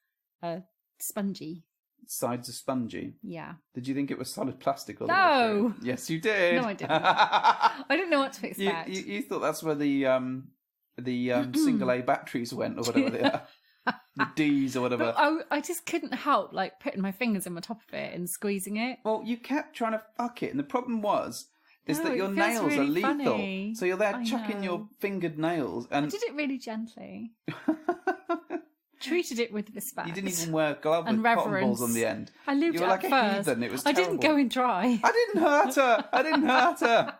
are spongy. Sides are spongy. Yeah. Did you think it was solid plastic? All No. the way through? Yes, you did. No, I didn't. I didn't know what to expect. You thought that's where the single A batteries went, or whatever they are. The D's or whatever. But I just couldn't help like putting my fingers in the top of it and squeezing it. Well, you kept trying to fuck it, and the problem is No, that it your feels nails are really lethal. funny. So you're there I chucking know. your fingered nails, I and did it really gently. Treated it with respect. you didn't even wear a glove And with cotton balls reverence. on the end. I lubed You it were up like a first. heathen. It was I didn't terrible. go in dry. I didn't hurt her. I didn't hurt her.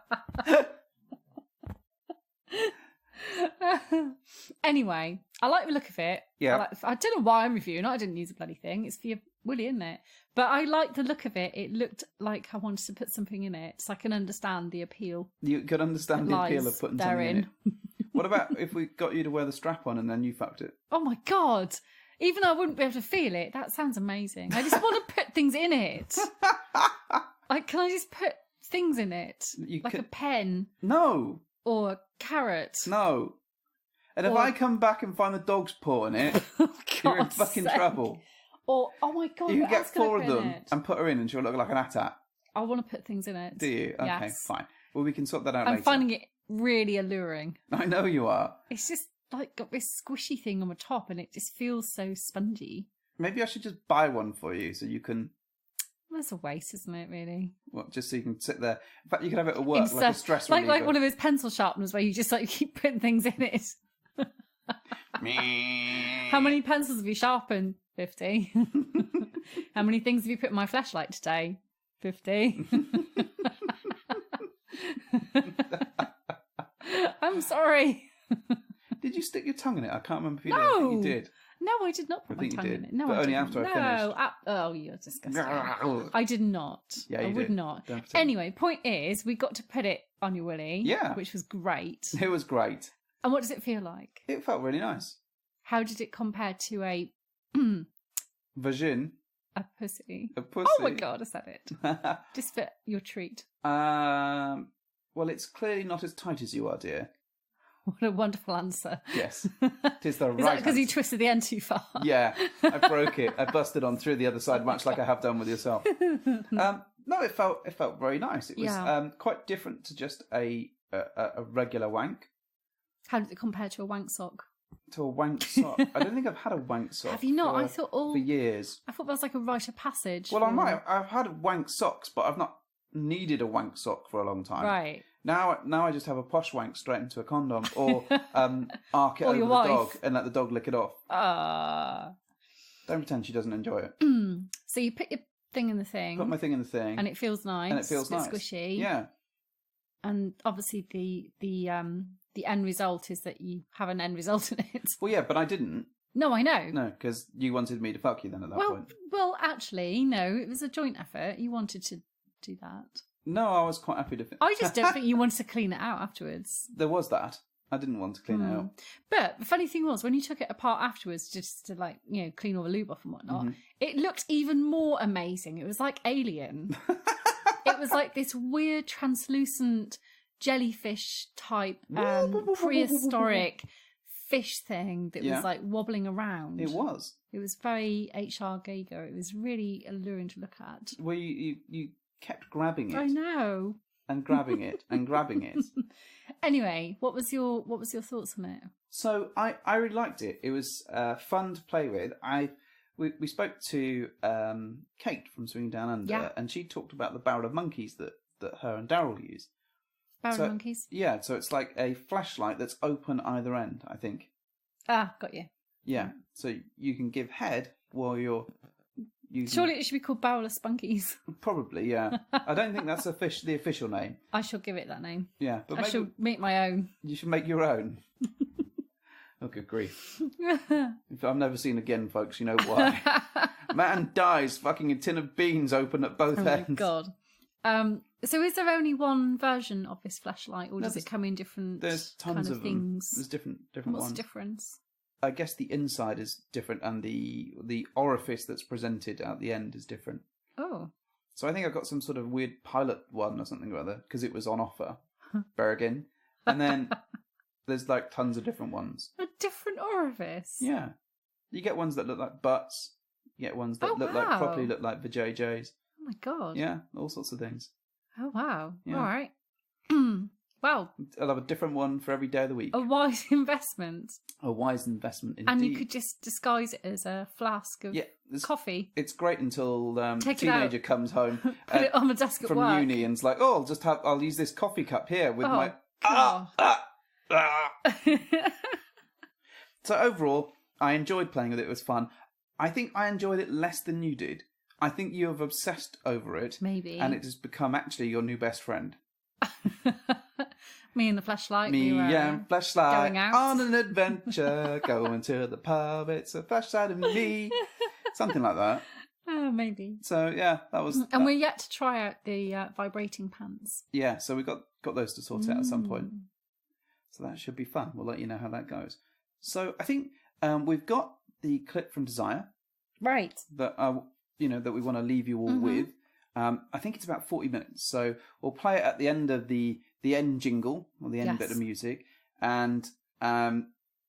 Anyway, I like the look of it. Yeah. I don't know why I'm reviewing it. I didn't use a bloody thing. It's for your woolly, isn't it? But I like the look of it. It looked like I wanted to put something in it, so I can understand the appeal. You could understand the appeal of putting something in it. What about if we got you to wear the strap on and then you fucked it? Oh my God. Even though I wouldn't be able to feel it, that sounds amazing. I just want to put things in it. Like, can I just put things in it? A pen? No. Or a carrot? No. And if I come back and find the dog's paw in it, you're in fucking trouble. Or, oh my God, you what can else get can I 4 put of them in it? and put her in and she'll look like an AT-AT. I want to put things in it. Do you? Okay, yes. fine. Well, we can sort that out later. I'm finding it really alluring. I know you are. It's just like got this squishy thing on the top and it just feels so spongy. Maybe I should just buy one for you so you can... That's a waste, isn't it, really? What, just so you can sit there? In fact, you could have it at work, like a stress reliever. Like one of those pencil sharpeners where you just like keep putting things in it. How many pencils have you sharpened? 50. How many things have you put in my flashlight today? 50. I'm sorry. Did you stick your tongue in it? I can't remember if you did. I think you did. No, I did not put my tongue in it. No, but I only didn't. after I finished. Oh, you're disgusting. I did not. Yeah, you I would did. not. Anyway, point is, we got to put it on your willy. Yeah. Which was great. It was great. And what does it feel like? It felt really nice. How did it compare to a... Vagin? A pussy. A pussy. Oh my God, I said it. Just for your treat. Well, it's clearly not as tight as you are, dear. What a wonderful answer. Yes. It is the right Is that because answer. you twisted the end too far? Yeah, I broke it. I busted on through the other side, much like I have done with yourself. No, it felt very nice. It was quite different to just a regular wank. How did it compare to a wank sock? To a wank sock? I don't think I've had a wank sock. Have you not? I thought for years. I thought that was like a rite of passage. Well, I might. I've had wank socks, but I've not needed a wank sock for a long time. Right. Now I just have a posh wank straight into a condom, or arc it Or over your the wife. dog and let the dog lick it off. Don't pretend she doesn't enjoy it. So you put your thing in the thing. Put my thing in the thing, and it feels nice. And it feels nice. Squishy. Yeah. And obviously the end result is that you have an end result in it. Well, yeah, but I didn't. No, I know. No, because you wanted me to fuck you then at that point. Well, actually, no, it was a joint effort. You wanted to do that. No, I was quite happy to... I just don't think you wanted to clean it out afterwards. There was that. I didn't want to clean it out. But the funny thing was, when you took it apart afterwards, just to clean all the lube off and whatnot, it looked even more amazing. It was like Alien. It was like this weird translucent jellyfish type prehistoric fish thing that was like wobbling around. It was. It was very H.R. Geiger. It was really alluring to look at. Well, you kept grabbing it. I know. And grabbing it and grabbing it. Anyway, what was your thoughts on it? So I really liked it. It was fun to play with. We spoke to Kate from Swinging Down Under, and she talked about the barrel of monkeys that her and Daryl use. Barrel of monkeys? Yeah, so it's like a flashlight that's open either end, I think. Ah, got you. Yeah, so you can give head while you're using... Surely it should be called Barrel of Spunkies. Probably, yeah. I don't think that's the official name. I shall give it that name. Yeah, but I shall make my own. You should make your own. Oh, good grief. If I'm never seen again, folks, you know why. Man dies fucking a tin of beans open at both ends. Oh, my God. So is there only one version of this flashlight, or does it come in different There's tons of things? There's different What's ones. What's the difference? I guess the inside is different, and the orifice that's presented at the end is different. Oh. So I think I got some sort of weird pilot one or something or other, because it was on offer. Bergen. And then there's like tons of different ones. A different orifice? Yeah. You get ones that look like butts. You get ones that properly look like vajayjays. Oh my God. Yeah, all sorts of things. Oh wow. Yeah. All right. Wow. I'll have a different one for every day of the week. A wise investment. A wise investment indeed. And you could just disguise it as a flask of coffee. It's great until Take teenager comes home put it on the desk at from work. uni and's like, oh, I'll use this coffee cup here with my... God. So overall, I enjoyed playing with it. It was fun. I think I enjoyed it less than you did. I think you have obsessed over it. Maybe. And it has become actually your new best friend. Me and the flashlight. Flashlight. Going out. On an adventure, going to the pub. It's a flashlight of me. Something like that. Maybe. So yeah, that was. And we're yet to try out the vibrating pants. Yeah, so we got those to sort out at some point. So that should be fun. We'll let you know how that goes. So I think we've got the clip from Desire, right? That that we want to leave you all with. I think it's about 40 minutes, so we'll play it at the end of the end jingle or the end bit of music, and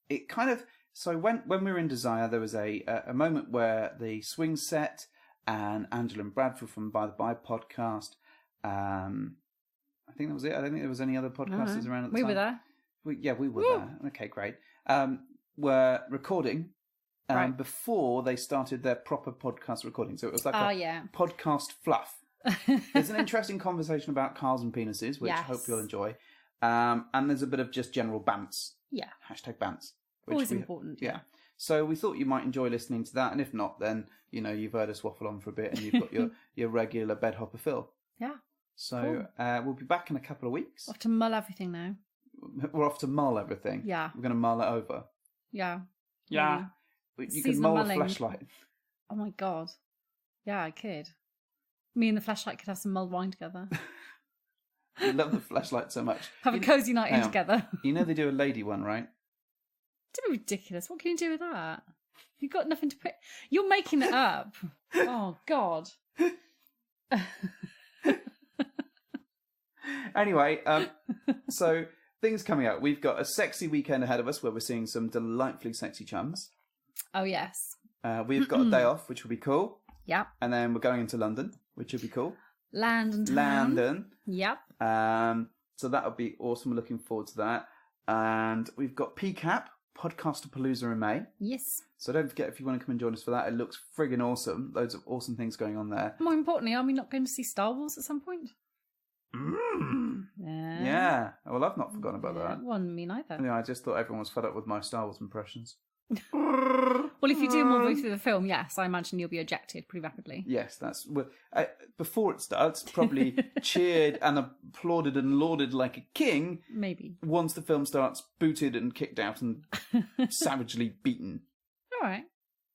it kind of. So when we were in Desire, there was a moment where the swing set and Angela and Bradford from By the By podcast. I think that was it. I don't think there was any other podcasters around at the time. We were there. We were there. Okay, great. Were recording before they started their proper podcast recording. So it was like podcast fluff. There's an interesting conversation about cars and penises, which I hope you'll enjoy. And there's a bit of just general bants. Yeah. #bants. Always important. Yeah. So we thought you might enjoy listening to that. And if not, then, you've heard us waffle on for a bit and you've got your regular bed hopper Phil. Yeah. So we'll be back in a couple of weeks. Off to mull everything now. We're off to mull everything. Yeah. We're going to mull it over. Yeah. Yeah. You can mull a fleshlight. Oh my God. Yeah, I could. Me and the fleshlight could have some mulled wine together. You love the fleshlight so much. Have a cosy night in together. You know they do a lady one, right? Don't be ridiculous. What can you do with that? You've got nothing to put... You're making it up. Oh, God. Anyway, so things coming up. We've got a sexy weekend ahead of us where we're seeing some delightfully sexy chums. Oh, yes. We've got a day off, which will be cool. Yep. And then we're going into London, which will be cool. London. Yep. So that'll be awesome. We're looking forward to that. And we've got PCAP, Podcasterpalooza in May. Yes. So don't forget, if you want to come and join us for that, it looks friggin' awesome. Loads of awesome things going on there. More importantly, are we not going to see Star Wars at some point? Yeah. Well, I've not forgotten about that. Well, me neither. Yeah, I just thought everyone was fed up with my Star Wars impressions. Well, if you do more through the film, yes, I imagine you'll be ejected pretty rapidly. Yes, that's before it starts. Probably cheered and applauded and lauded like a king. Maybe once the film starts, booted and kicked out and savagely beaten. All right,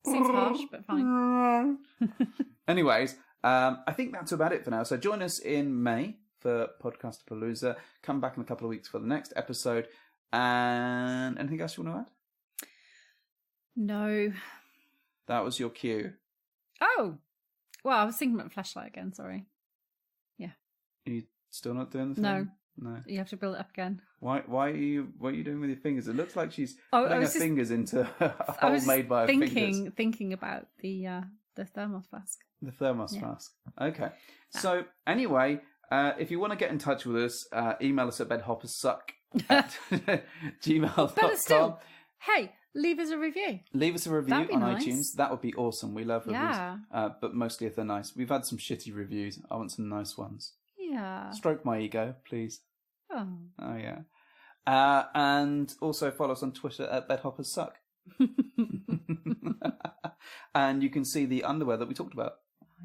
seems harsh, but fine. Anyways, I think that's about it for now. So join us in May for Podcasterpalooza. Come back in a couple of weeks for the next episode. And anything else you want to add? No. That was your cue. Oh! Well, I was thinking about flashlight again, sorry. Yeah. Are you still not doing the thing? No. No. You have to build it up again. What are you doing with your fingers? It looks like she's putting her fingers into a hole made by her fingers. Thinking about the thermos flask. The thermos flask. Okay. So anyway, if you want to get in touch with us, email us at bedhoppersuck@gmail.com. Better still, hey, leave us a review. Leave us a review on nice. iTunes. That would be awesome. We love reviews. But mostly if they're nice. We've had some shitty reviews. I want some nice ones. Yeah. Stroke my ego, please. Oh yeah. And also follow us on Twitter at bedhoppersuck. And you can see the underwear that we talked about.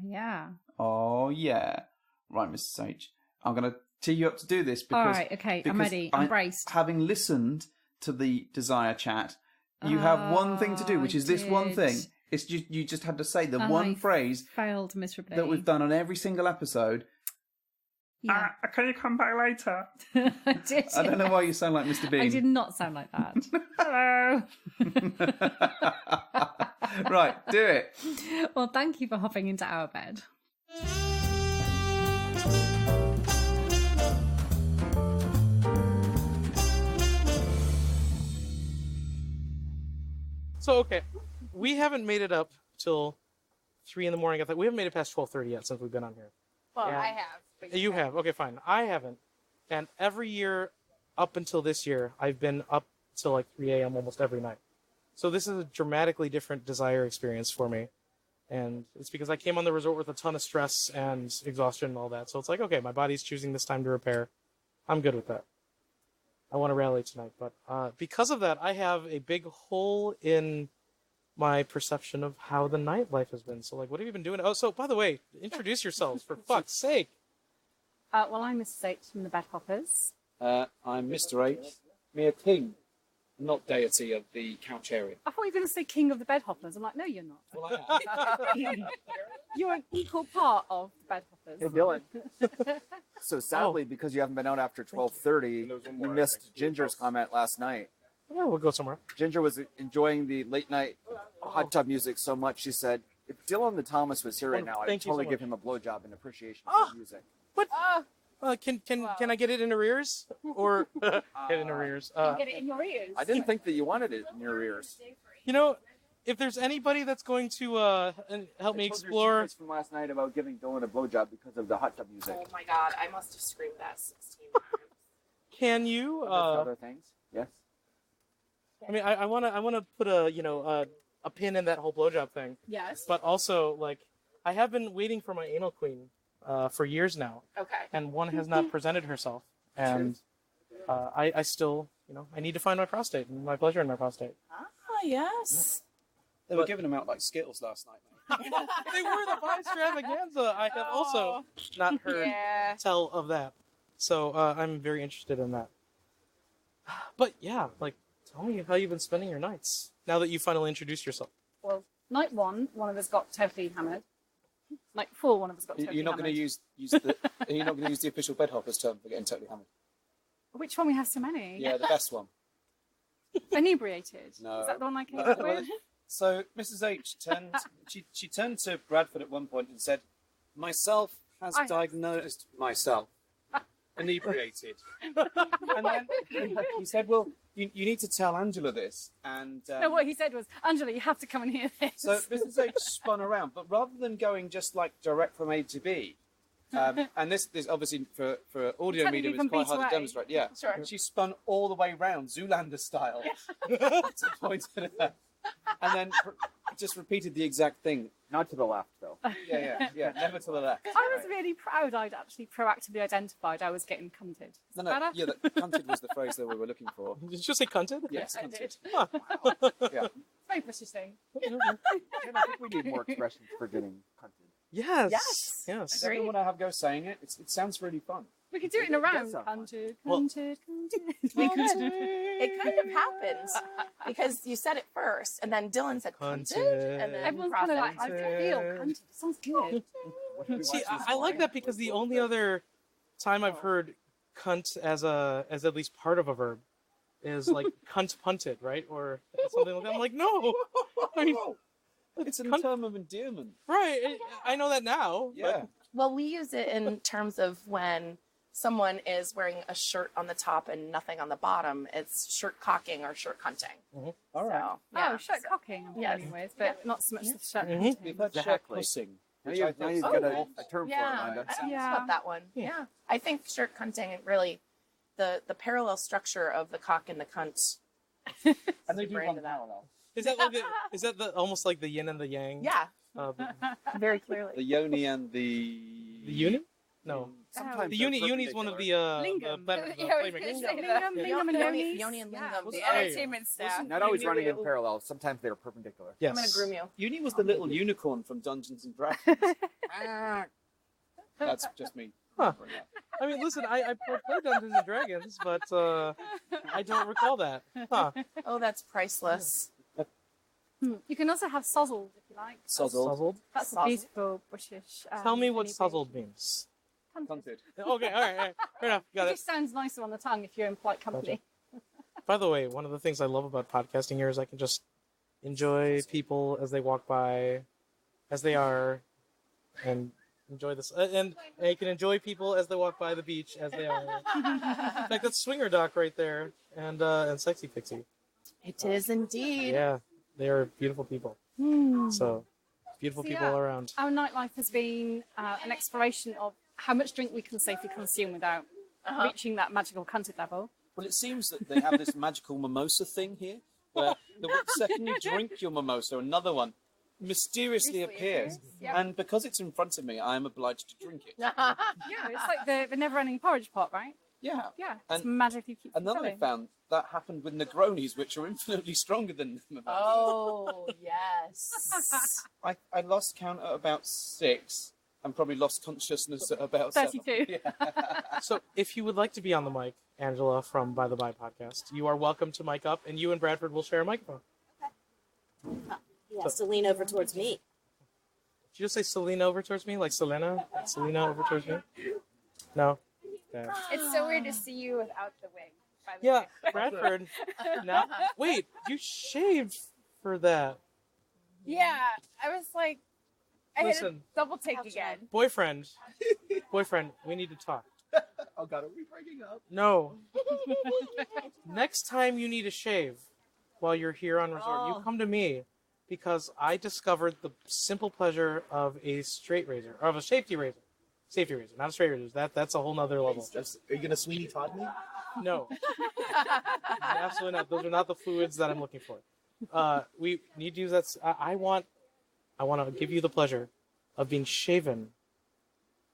Yeah. Oh, yeah. Right, Mrs. H. I'm going to tee you up to do this because... All right, okay, I'm ready. I'm braced. Having listened to the Desire chat, you have one thing to do, which is this one thing. It's just, you just had to say the one phrase... failed miserably. ...that we've done on every single episode. Yeah. Can you come back later? I did. I don't know why you sound like Mr. Bean. I did not sound like that. Hello. Right, do it. Well, thank you for hopping into our bed. So, okay, we haven't made it up till 3 in the morning. We haven't made it past 12:30 yet since we've been on here. Well, I have. But you have? Okay, fine. I haven't. And every year up until this year, I've been up till like 3 a.m. almost every night. So this is a dramatically different Desire experience for me. And it's because I came on the resort with a ton of stress and exhaustion and all that. So it's like, okay, my body's choosing this time to repair. I'm good with that. I want to rally tonight. But because of that, I have a big hole in my perception of how the nightlife has been. So, like, what have you been doing? Oh, so, by the way, introduce yourselves, for fuck's sake. Well, I'm Mrs. H from the Bed Hoppers. I'm Mr. H, mere king. not deity of the couch area. I thought you were going to say king of the bed hoppers. I'm like, no, you're not. Well, I am. You're an equal part of the bed hoppers. Hey, Dylan. So sadly, because you haven't been out after 12:30, you missed Ginger's comment last night. Yeah, we'll go somewhere. Ginger was enjoying the late night hot tub music so much, she said, if Dylan the Thomas was here right now, I'd Thank you so totally much. give him a blowjob in appreciation for the music. What? Can I get it in arrears? Or get it in arrears? Get it in your ears. I didn't think that you wanted it in your ears. You know, if there's anybody that's going to help me explore... From last night about giving Dylan a blowjob because of the hot tub music. Oh my god, I must have screamed that 16 times. Can you... other things? Yes. I mean, I wanna put a pin in that whole blowjob thing. Yes. But also, like, I have been waiting for my anal queen for years now, Okay. and one has not presented herself. And I still, I need to find my prostate and my pleasure in my prostate. Ah, yes. They were giving them out like Skittles last night, mate. They were the pie extravaganza. I have also not heard Yeah. tell of that, so I'm very interested in that. But yeah, like, tell me how you've been spending your nights now that you finally introduced yourself. Well, night one of us got totally hammered. Night four, one of us got totally You're not going hammered. to use the you're not going to use the official bed hoppers term for getting totally hammered. Which one? We have so many. Yeah, the best one. Inebriated. No. Is that the one I came up with? So Mrs. H turned she turned to Bradford at one point and said, "Myself has diagnosed myself inebriated." And then he said, "Well, you need to tell Angela this." And No, what he said was, Angela, you have to come and hear this. so Mrs. H spun around, but rather than going just like direct from A to B, and this obviously for audio Technically medium from it's quite B to hard A. to demonstrate. Yeah, Sure. She spun all the way round, Zoolander style, to point at her, and then just repeated the exact thing. Not to the left, though. Yeah, never to the left. I was really proud I'd actually proactively identified I was getting cunted. No, Better? yeah, that cunted was the phrase that we were looking for. Did you just say cunted? Yes, I cunted. did. Yeah. Very British thing. I think we need more expressions for getting hunted. Yes. Yes. Yes. Does everyone have a go saying it? It sounds really fun. We could do it in a round. sounds fun. Cunted, Well- cunted, cunted. We could. It kind of happens because you said it first, and then Dylan said Cunted. cunted, and then Everyone's kind of like, I Cunted. feel cunted. It sounds good. See, I like that because the only other time I've heard cunt as at least part of a verb is like cunt punted, right? Or something like that. I'm like, no. I mean, It's a cunt- term of endearment. right. I know that now. Yeah. Well, we use it in terms of when someone is wearing a shirt on the top and nothing on the bottom. It's shirt cocking or shirt cunting. All right. So, yeah. Oh, shirt cocking in Yes. many ways, but not so much the shirt Mhm. cunting. We've heard shirt Exactly. pussing. Now which I you've think got is a term for it, Yeah, Amanda. I don't know Yeah. about that one. Yeah. I think shirt cunting it really the parallel structure of the cock and the cunt. And they do Super run into that. parallel. Is that the almost like the yin and the yang? Yeah, very The clearly. yoni and the uni? No. Sometimes The they're uni is one of perpendicular. the Lingam. better Yeah, I was playmakers. gonna say Lingam, Lingam, Lingam and Yoni, Yonis. Yoni and Yeah. Lingam. Was The that- entertainment staff. Not always Uni running in little- parallel. Sometimes they're perpendicular. Yes. I'm gonna groom you. Uni was the little unicorn from Dungeons and Dragons. That's just me. Huh. I mean, listen, I played Dungeons and Dragons, but I don't recall that. Huh. Oh, that's priceless. You can also have sozzled if you like. Sozzled. Suzzled? That's a Sozzled. beautiful British. Tell me what inebriation. suzzled means. Cunted. Okay, all right. Fair enough. Got It it. just sounds nicer on the tongue if you're in polite company. By the way, one of the things I love about podcasting here is I can just enjoy people as they walk by, as they are, and enjoy this. And I can enjoy people as they walk by the beach as they are. In fact, that's Swinger Doc right there, and Sexy Pixie. It is indeed. Yeah, they are beautiful people. So, beautiful So, people yeah. all around. Our nightlife has been an exploration of how much drink we can safely consume without reaching that magical cunted level. Well, it seems that they have this magical mimosa thing here, where the second you drink your mimosa, another one mysteriously appears. Yeah. And because it's in front of me, I am obliged to drink it. Yeah, it's like the never-ending porridge pot, right? Yeah. Yeah, it's And magically keeps And then I filling. found that happened with Negronis, which are infinitely stronger than mimosas. Oh, yes. I lost count at about 6, and probably lost consciousness at about 7. 32. Yeah. So, if you would like to be on the mic Angela from By the By podcast. You are welcome to mic up, and you and Bradford will share a microphone. He has to lean over towards me. Did you just say Selena over towards me? Like Selena? Selena over towards me? No? Yeah. It's so weird to see you without the wig. By the Yeah, way. Bradford. Now, wait, you shaved for that. Yeah, I was like, I had to Listen. double take again. Boyfriend, we need to talk. Oh God, are we breaking up? No. Next time you need a shave while you're here on resort, you come to me because I discovered the simple pleasure of a straight razor, or of a safety razor. Safety razor, not a straight razor. That's a whole nother level. Are you gonna Sweeney Todd me? No. Absolutely not. Those are not the fluids that I'm looking for. We need to use that. I want to give you the pleasure of being shaven.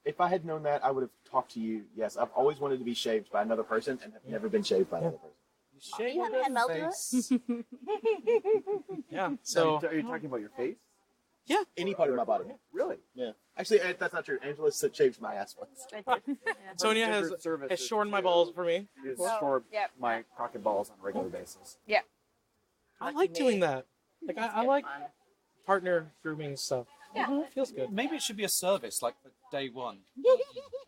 If I had known that, I would have talked to you. Yes, I've always wanted to be shaved by another person and have never been shaved by another person. You haven't had Mel do it? Yeah. So are you talking about your face? Yeah. Any part of my body. Really? Yeah. Actually, that's not true. Angela shaved my ass once. Sonia has shorn my balls for me. Is short my pocket balls on a regular basis. Yeah. I like doing that. Like I like partner grooming stuff. Yeah. It feels good. Maybe it should be a service, like for day one.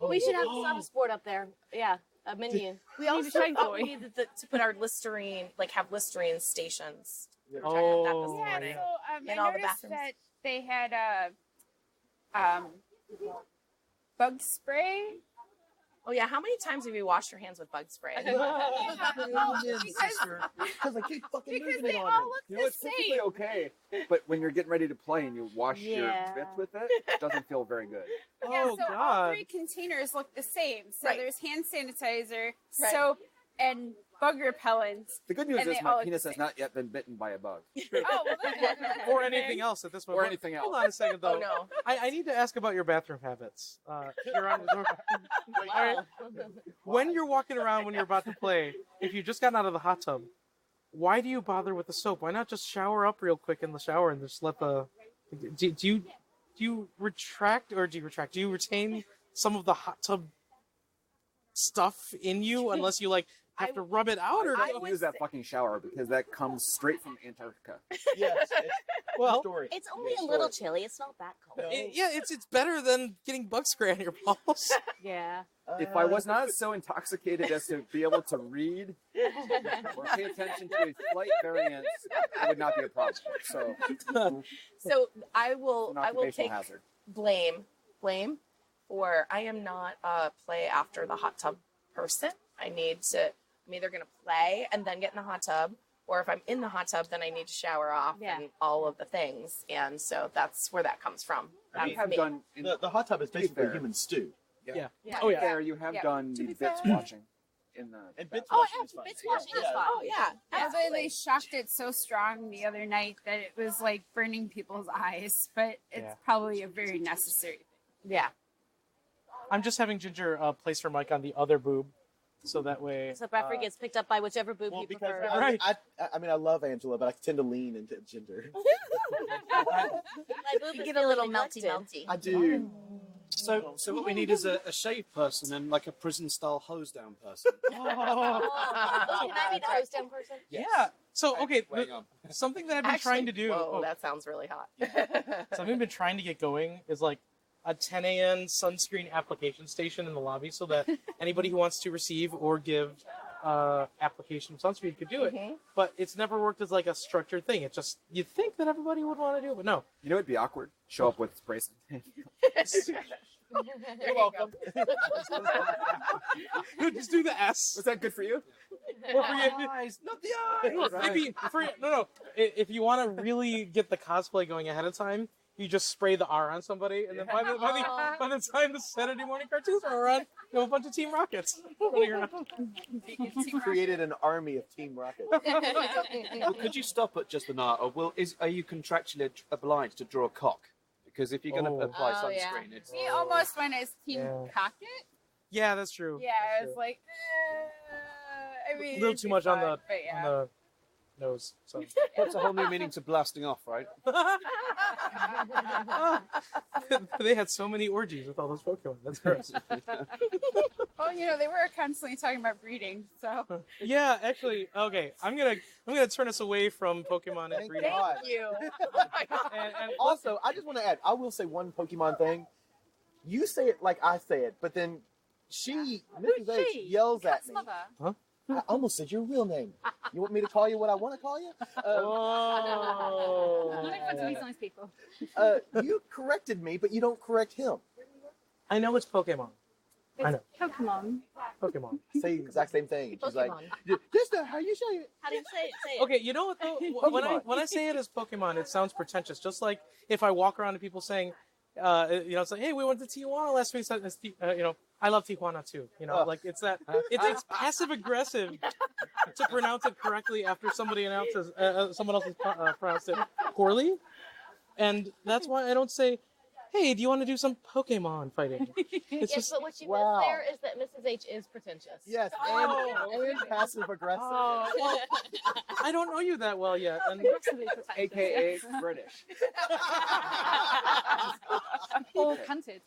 We should have the service board up there. Yeah, a menu. We also thought we needed to put our Listerine, like have Listerine stations. We were talking about that this Yeah, morning. so In I all the noticed bathrooms. that they had bug spray. Oh yeah, how many times have you washed your hands with bug spray? Because I keep fucking because they all look You know, the it's typically same. okay, but when you're getting ready to play and you wash your Yeah. bits with it, it doesn't feel very good. Yeah, Oh so all God. 3 containers look the same. So Right. there's hand sanitizer, Right. soap, and bug repellent. The good news And is they all my look penis the has same. not yet been bitten by a bug. Oh, well, then- Or anything else at this point. Or anything else. Hold on a second, though. Oh no. I need to ask about your bathroom habits. Here on resort. Wow. When you're walking around when you're about to play, if you've just gotten out of the hot tub, why do you bother with the soap? Why not just shower up real quick in the shower and just let the... Do you retract, or do you retract? Do you retain some of the hot tub stuff in you unless you, like, have to rub it out? Or I don't use that fucking shower because that comes straight from Antarctica. Yes. well, Story. It's only a little chilly. It's not that cold. it's better than getting bug spray on your balls. Yeah. If I was not so intoxicated as to be able to read or pay attention to a slight variance, it would not be a problem. So, So I an will occupational take hazard. blame for I am not a play after the hot tub person. I'm either going to play and then get in the hot tub, or if I'm in the hot tub, then I need to shower off and all of the things. And so that's where that comes from. You have done The hot tub is basically fair. human stew. Yeah. Yeah. Oh, yeah. There, you have done the bits watching in the. And bits Oh, washing yeah, is fun. bits washing is fun. Oh, yeah. Although Absolutely. they shocked it so strong the other night that it was like burning people's eyes, but it's Yeah. probably a very necessary thing. Yeah. I'm just having Ginger place her mic on the other boob, so that way... So Bradford gets picked up by whichever boob Well, he because prefers. Right. I mean, I love Angela, but I tend to lean into Ginger. My boob You is get a little feeling melty neglected. melty. I do. So what we need is a shaved person and like a prison-style hose-down person. Oh, can I be the host down person? Yeah. So, okay, Weighing up. something that I've been trying to do... Whoa, that sounds really hot. Something I've been trying to get going is like a 10 a.m. sunscreen application station in the lobby so that anybody who wants to receive or give application of sunscreen could do it. But it's never worked as like a structured thing. It's just, you'd think that everybody would want to do it, but no. You know, it'd be awkward. Show up with sprays. You're welcome. Just do the S. Was that good for you? Or for you. Eyes, not the eyes. Maybe if you want to really get the cosplay going ahead of time, you just spray the R on somebody, and then by the time the Saturday morning cartoons are around, you have a bunch of Team Rockets running around. Created an army of Team Rocket. Well, could you stop at just an R, or are you contractually obliged to draw a cock? Because if you're going to apply Oh, yeah. sunscreen, it's We almost went as Team Cocket. Yeah, that's true. Yeah, That's I was true. like, I mean, a little it'd too be much on fun, the but yeah. on the knows. So Puts a whole new meaning to blasting off, right? they had so many orgies with all those Pokemon. That's gross. Well, they were constantly talking about breeding, so. Yeah, actually, okay. I'm gonna turn us away from Pokemon and breeding. Thank you. And Also, I just want to add, I will say one Pokemon thing. You say it like I say it, but then Mrs. H, yells at me. Huh? I almost said your real name. You want me to call you what I want to call you? Oh. You like to be nice people. You corrected me, but you don't correct him. I know it's Pokemon. I know. Pokemon. Pokemon. Say the exact same thing. She's like, Pokemon. just how you say it. How do you say it? Say it. Okay, you know what though? When I say it as Pokemon, it sounds pretentious. Just like if I walk around to people saying, it's like, hey, we went to Tijuana last week. So I love Tijuana too. Like it's that. It's passive aggressive to pronounce it correctly after somebody announces someone else has pronounced it poorly, and that's why I don't say, hey, do you want to do some Pokemon fighting? It's Yes, but what you missed there is that Mrs. H is pretentious. Yes, and passive aggressive. Oh, well, I don't know you that well yet. And AKA British. Or cunted.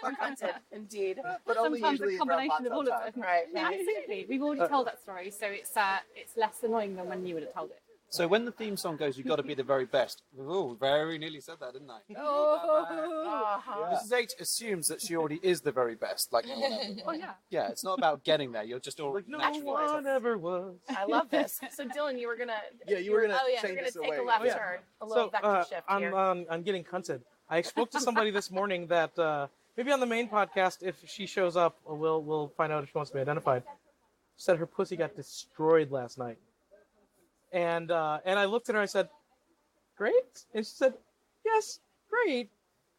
Or cunted, indeed. But only Sometimes usually a combination around of all hot of them. Right. Yeah, absolutely. We've already told that story, so it's less annoying than when you would have told it. So when the theme song goes, you've got to be the very best. Oh, very nearly said that, didn't I? Mrs. H assumes that she already is the very best. Like, no one ever. Oh, yeah. Yeah, it's not about getting there. You're just already no naturally. one ever was. I love this. So Dylan, you were gonna. Yeah, you were gonna you're change gonna this take away. a left Yeah. turn, a little vector shift here. I'm getting cunted. I spoke to somebody this morning that maybe on the main podcast, if she shows up, we'll find out if she wants to be identified. Said her pussy got destroyed last night. And I looked at her, I said, great? And she said, yes, great.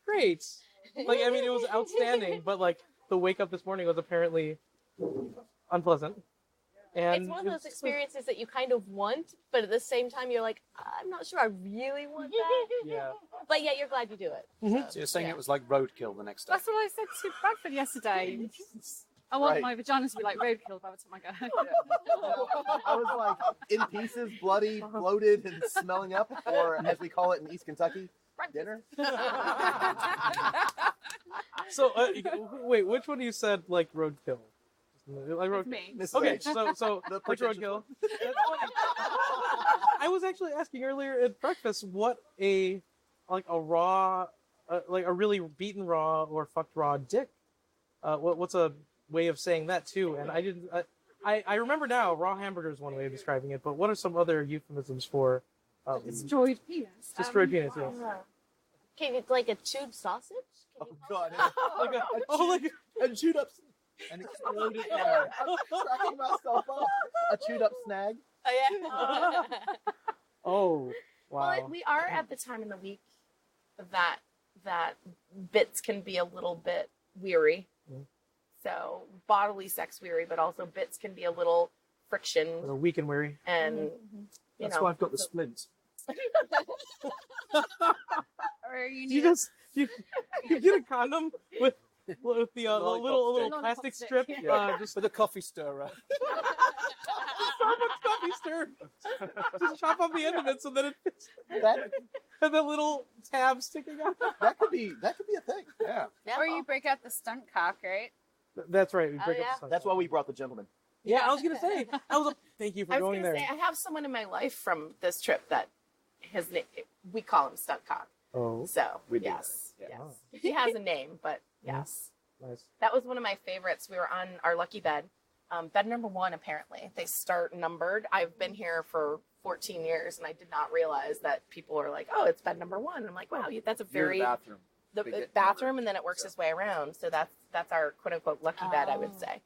Like, I mean, it was outstanding, but like, the wake up this morning was apparently unpleasant. And It's one of those experiences that you kind of want, but at the same time, you're like, I'm not sure I really want that. Yeah. But yet you're glad you do it. So you're saying it was like roadkill the next day. That's what I said to Bradford yesterday. I want my vagina to be like roadkill by the time I go home. I was like, in pieces, bloody, bloated, and smelling up, or as we call it in East Kentucky, dinner. So, wait, which one of you said like roadkill? Like Me. Okay, so which roadkill? I was actually asking earlier at breakfast what a raw, like a really beaten raw or fucked raw dick. What's a way of saying that too? And I didn't. I remember now. Raw hamburger is one way of describing it. But what are some other euphemisms for Destroyed penis. destroyed penis? Yes. Okay, it's like a chewed sausage? Oh God! Like And chewed up, and exploded there. Cracking myself up. A chewed up snag. Oh yeah. oh wow. Well, we are at the time in the week that bits can be a little bit weary. So bodily sex weary, but also bits can be a little friction. A weak and weary. And That's why I've got the splint. Or you You just you get a condom with the little plastic strip. Just with a coffee stirrer. Starbucks coffee stir. Just chop off the end of it so that it fits. That And the little tab sticking out. that could be a thing. Yeah. Or you break out the stunt cock, right? That's right. We break yeah. up the That's why we brought the gentleman. Yeah, I was gonna say. Thank you for I was going gonna there. say I have someone in my life from this trip that his name, we call him Stunt Cock. Oh, So We do. yes, Yeah. yes, he has a name, but yes, nice. that was one of my favorites. We were on our lucky bed, bed number 1. Apparently, they start numbered. I've been here for 14 years, and I did not realize that people are like, "Oh, it's bed number 1." I'm like, "Wow, that's a You're very the bathroom. the bathroom," and then it works its way around. So that's our quote unquote lucky bed, I would say,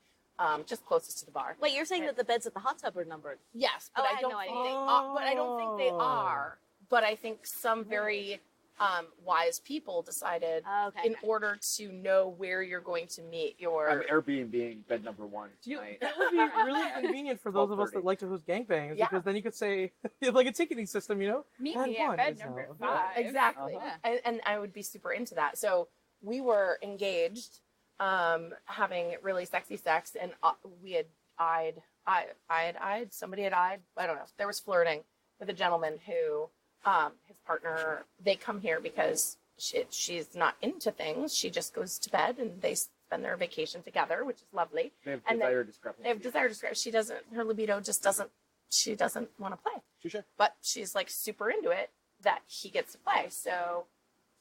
just closest to the bar. Wait, you're saying that the beds at the hot tub are numbered? Yes, but Oh, I I had don't no think idea. they are. But I don't think they are. But I think some very wise people decided, Okay. in order to know where you're going to meet your. I'm Airbnb bed number 1. That would be really convenient for those of us that like to host gangbangs, Yeah. because then you could say, like a ticketing system, Meet Bed me at one bed is number now 5. Exactly, Uh-huh. and I would be super into that. So we were engaged, having really sexy sex, and we had eyed somebody had eyed, I don't know. There was flirting with a gentleman who, his partner, they come here because she's not into things. She just goes to bed and they spend their vacation together, which is lovely. They have And desire discrepancy. They have desire discrepancy. She doesn't, her libido just doesn't, she doesn't want to play. Sure. But she's like super into it that he gets to play. So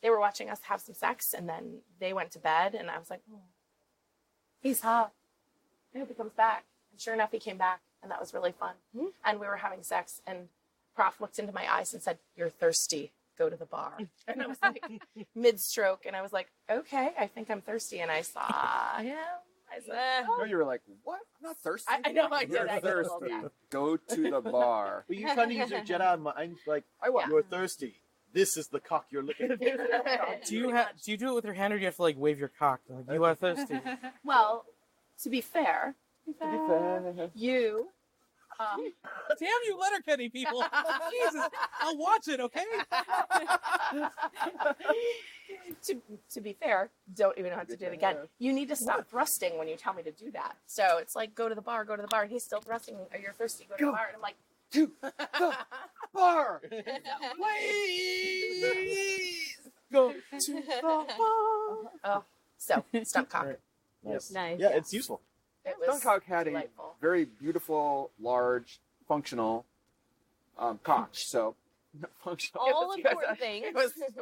they were watching us have some sex and then they went to bed and I was like, oh, he's hot. I hope he comes back. And sure enough, he came back and that was really fun. Mm-hmm. And we were having sex and Prof looked into my eyes and said, "You're thirsty. Go to the bar." And I was like, mid-stroke, and I was like, okay, I think I'm thirsty. And I saw him. I said, No, you were like, what? I'm not thirsty. I know I did. You're I did a little thirsty. bit. Go to the bar. Were you trying to use your Jedi mind? Like, I was. you're thirsty. This is the cock you're looking for. Do you do it with your hand, or do you have to like wave your cock? Like, you are thirsty. Well, to be fair, you. Damn you, Letterkenny people! Jesus, I'll watch it. Okay. to be fair, don't even have to do it again. You need to stop thrusting when you tell me to do that. So it's like, go to the bar, and he's still thrusting. Are you thirsty? Go to the bar. And I'm like, To the bar. please Go to the bar. Oh, so stunt cock. Nice. Nice. Yeah, it's useful. It was Dunkcock had a delightful. very beautiful, large, functional cock. So, functional. All important things.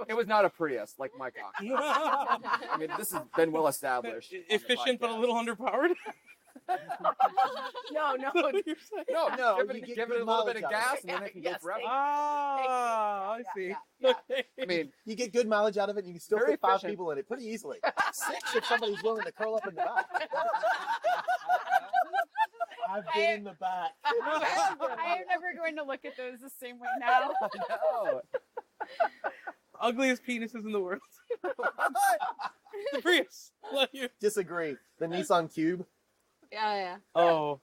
It was not a Prius like my cock. I mean, this has been well established. on the Efficient, but a podcast. little underpowered. No. No, No, give you it, get give good it a little bit mileage of out of gas it. and then it can Yes, go forever. thank Ah, I see. Yeah. I mean, You get good mileage out of it, and you can still Very fit 5 efficient. people in it pretty easily. 6 if somebody's willing to curl up in the back. I've been in the back. I am never going to look at those the same way now. no. Ugliest penises in the world. The Prius. Love you. Disagree. The Nissan Cube. Yeah. Oh,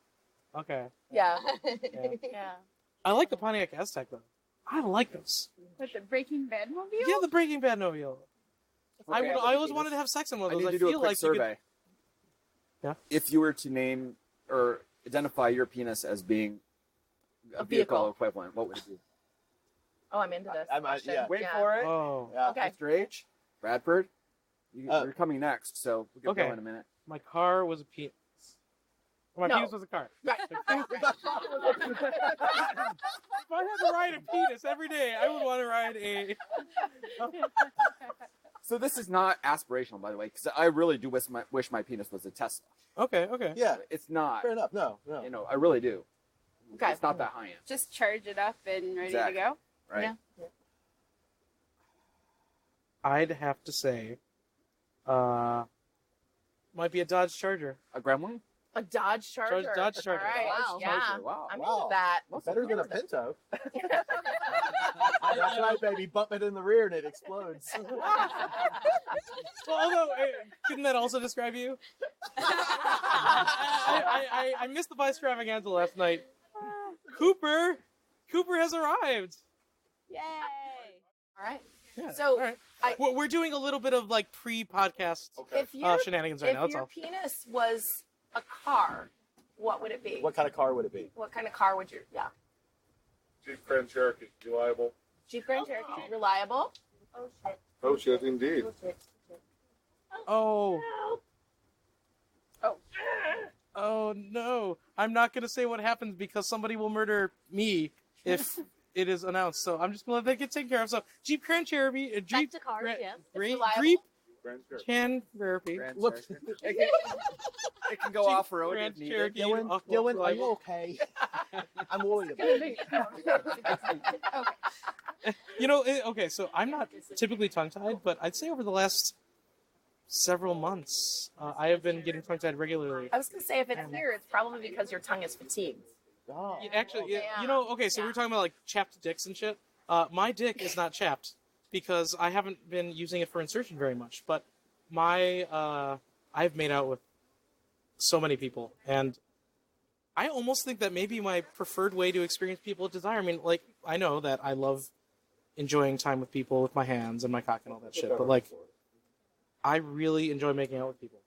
okay. Yeah. Yeah. I like the Pontiac Aztec though. I like those. With the Breaking Bad mobile? Yeah, the Breaking Bad mobile. Okay, I always wanted to have sex in one I of those. need to do a feel quick like survey. Yeah? If you were to name or identify your penis as being a vehicle equivalent, what would it be? Oh, I'm into this. Yeah. Wait Yeah. for it. Oh, Yeah. Okay. Mr. H. Bradford, you're coming next, so we'll get Okay. going in a minute. my car was a penis. My No. penis was a car. Right. If I had to ride a penis every day, I would want to ride a. So this is not aspirational, by the way, because I really do wish my penis was a Tesla. Okay. Yeah. It's not. Fair enough. No. You know, I really do. Okay. It's not that high end, Just charge it up and ready Exactly. to go. right? Yeah. I'd have to say, might be a Dodge Charger. A Gremlin? A Dodge Charger. Dodge Charger. All right. Wow. Yeah. Charger, wow. I'm Wow. into that. Better than a Pinto. That's right, baby. Bump it in the rear and it explodes. Well, although, couldn't that also describe you? I missed the Extravaganza last night. Cooper has arrived. Yay. All right. Yeah. So, all right. I- We're doing a little bit of like pre-podcast If your shenanigans right if now. That's your all. penis was a car, what would it be? What kind of car would it be? What kind of car would you? Yeah. Jeep Grand Cherokee, reliable. Jeep Grand Cherokee, reliable. Oh shit. Oh shit, indeed. Oh shit. Oh. Oh. Oh no! I'm not gonna say what happens because somebody will murder me if it is announced. So I'm just gonna let that get taken care of. So Jeep Grand Cherokee, Back Jeep to cars, yeah. reliable. Jeep Grand Cherokee. Cherokee. Look, it can go off road Grand if needed. Cherokee. Dylan, are you okay? I'm worried about you. You know, okay, so I'm not typically tongue-tied, but I'd say over the last several months, I have been getting tongue-tied regularly. I was gonna say if it's here, it's probably because your tongue is fatigued. Oh. Actually, Yeah. you know, okay, so we were talking about like chapped dicks and shit. My dick is not chapped because I haven't been using it for insertion very much. But I've made out with so many people, and I almost think that maybe my preferred way to experience people with desire. I mean, like, I know that I love enjoying time with people with my hands and my cock and all that shit, but like, I really enjoy making out with people.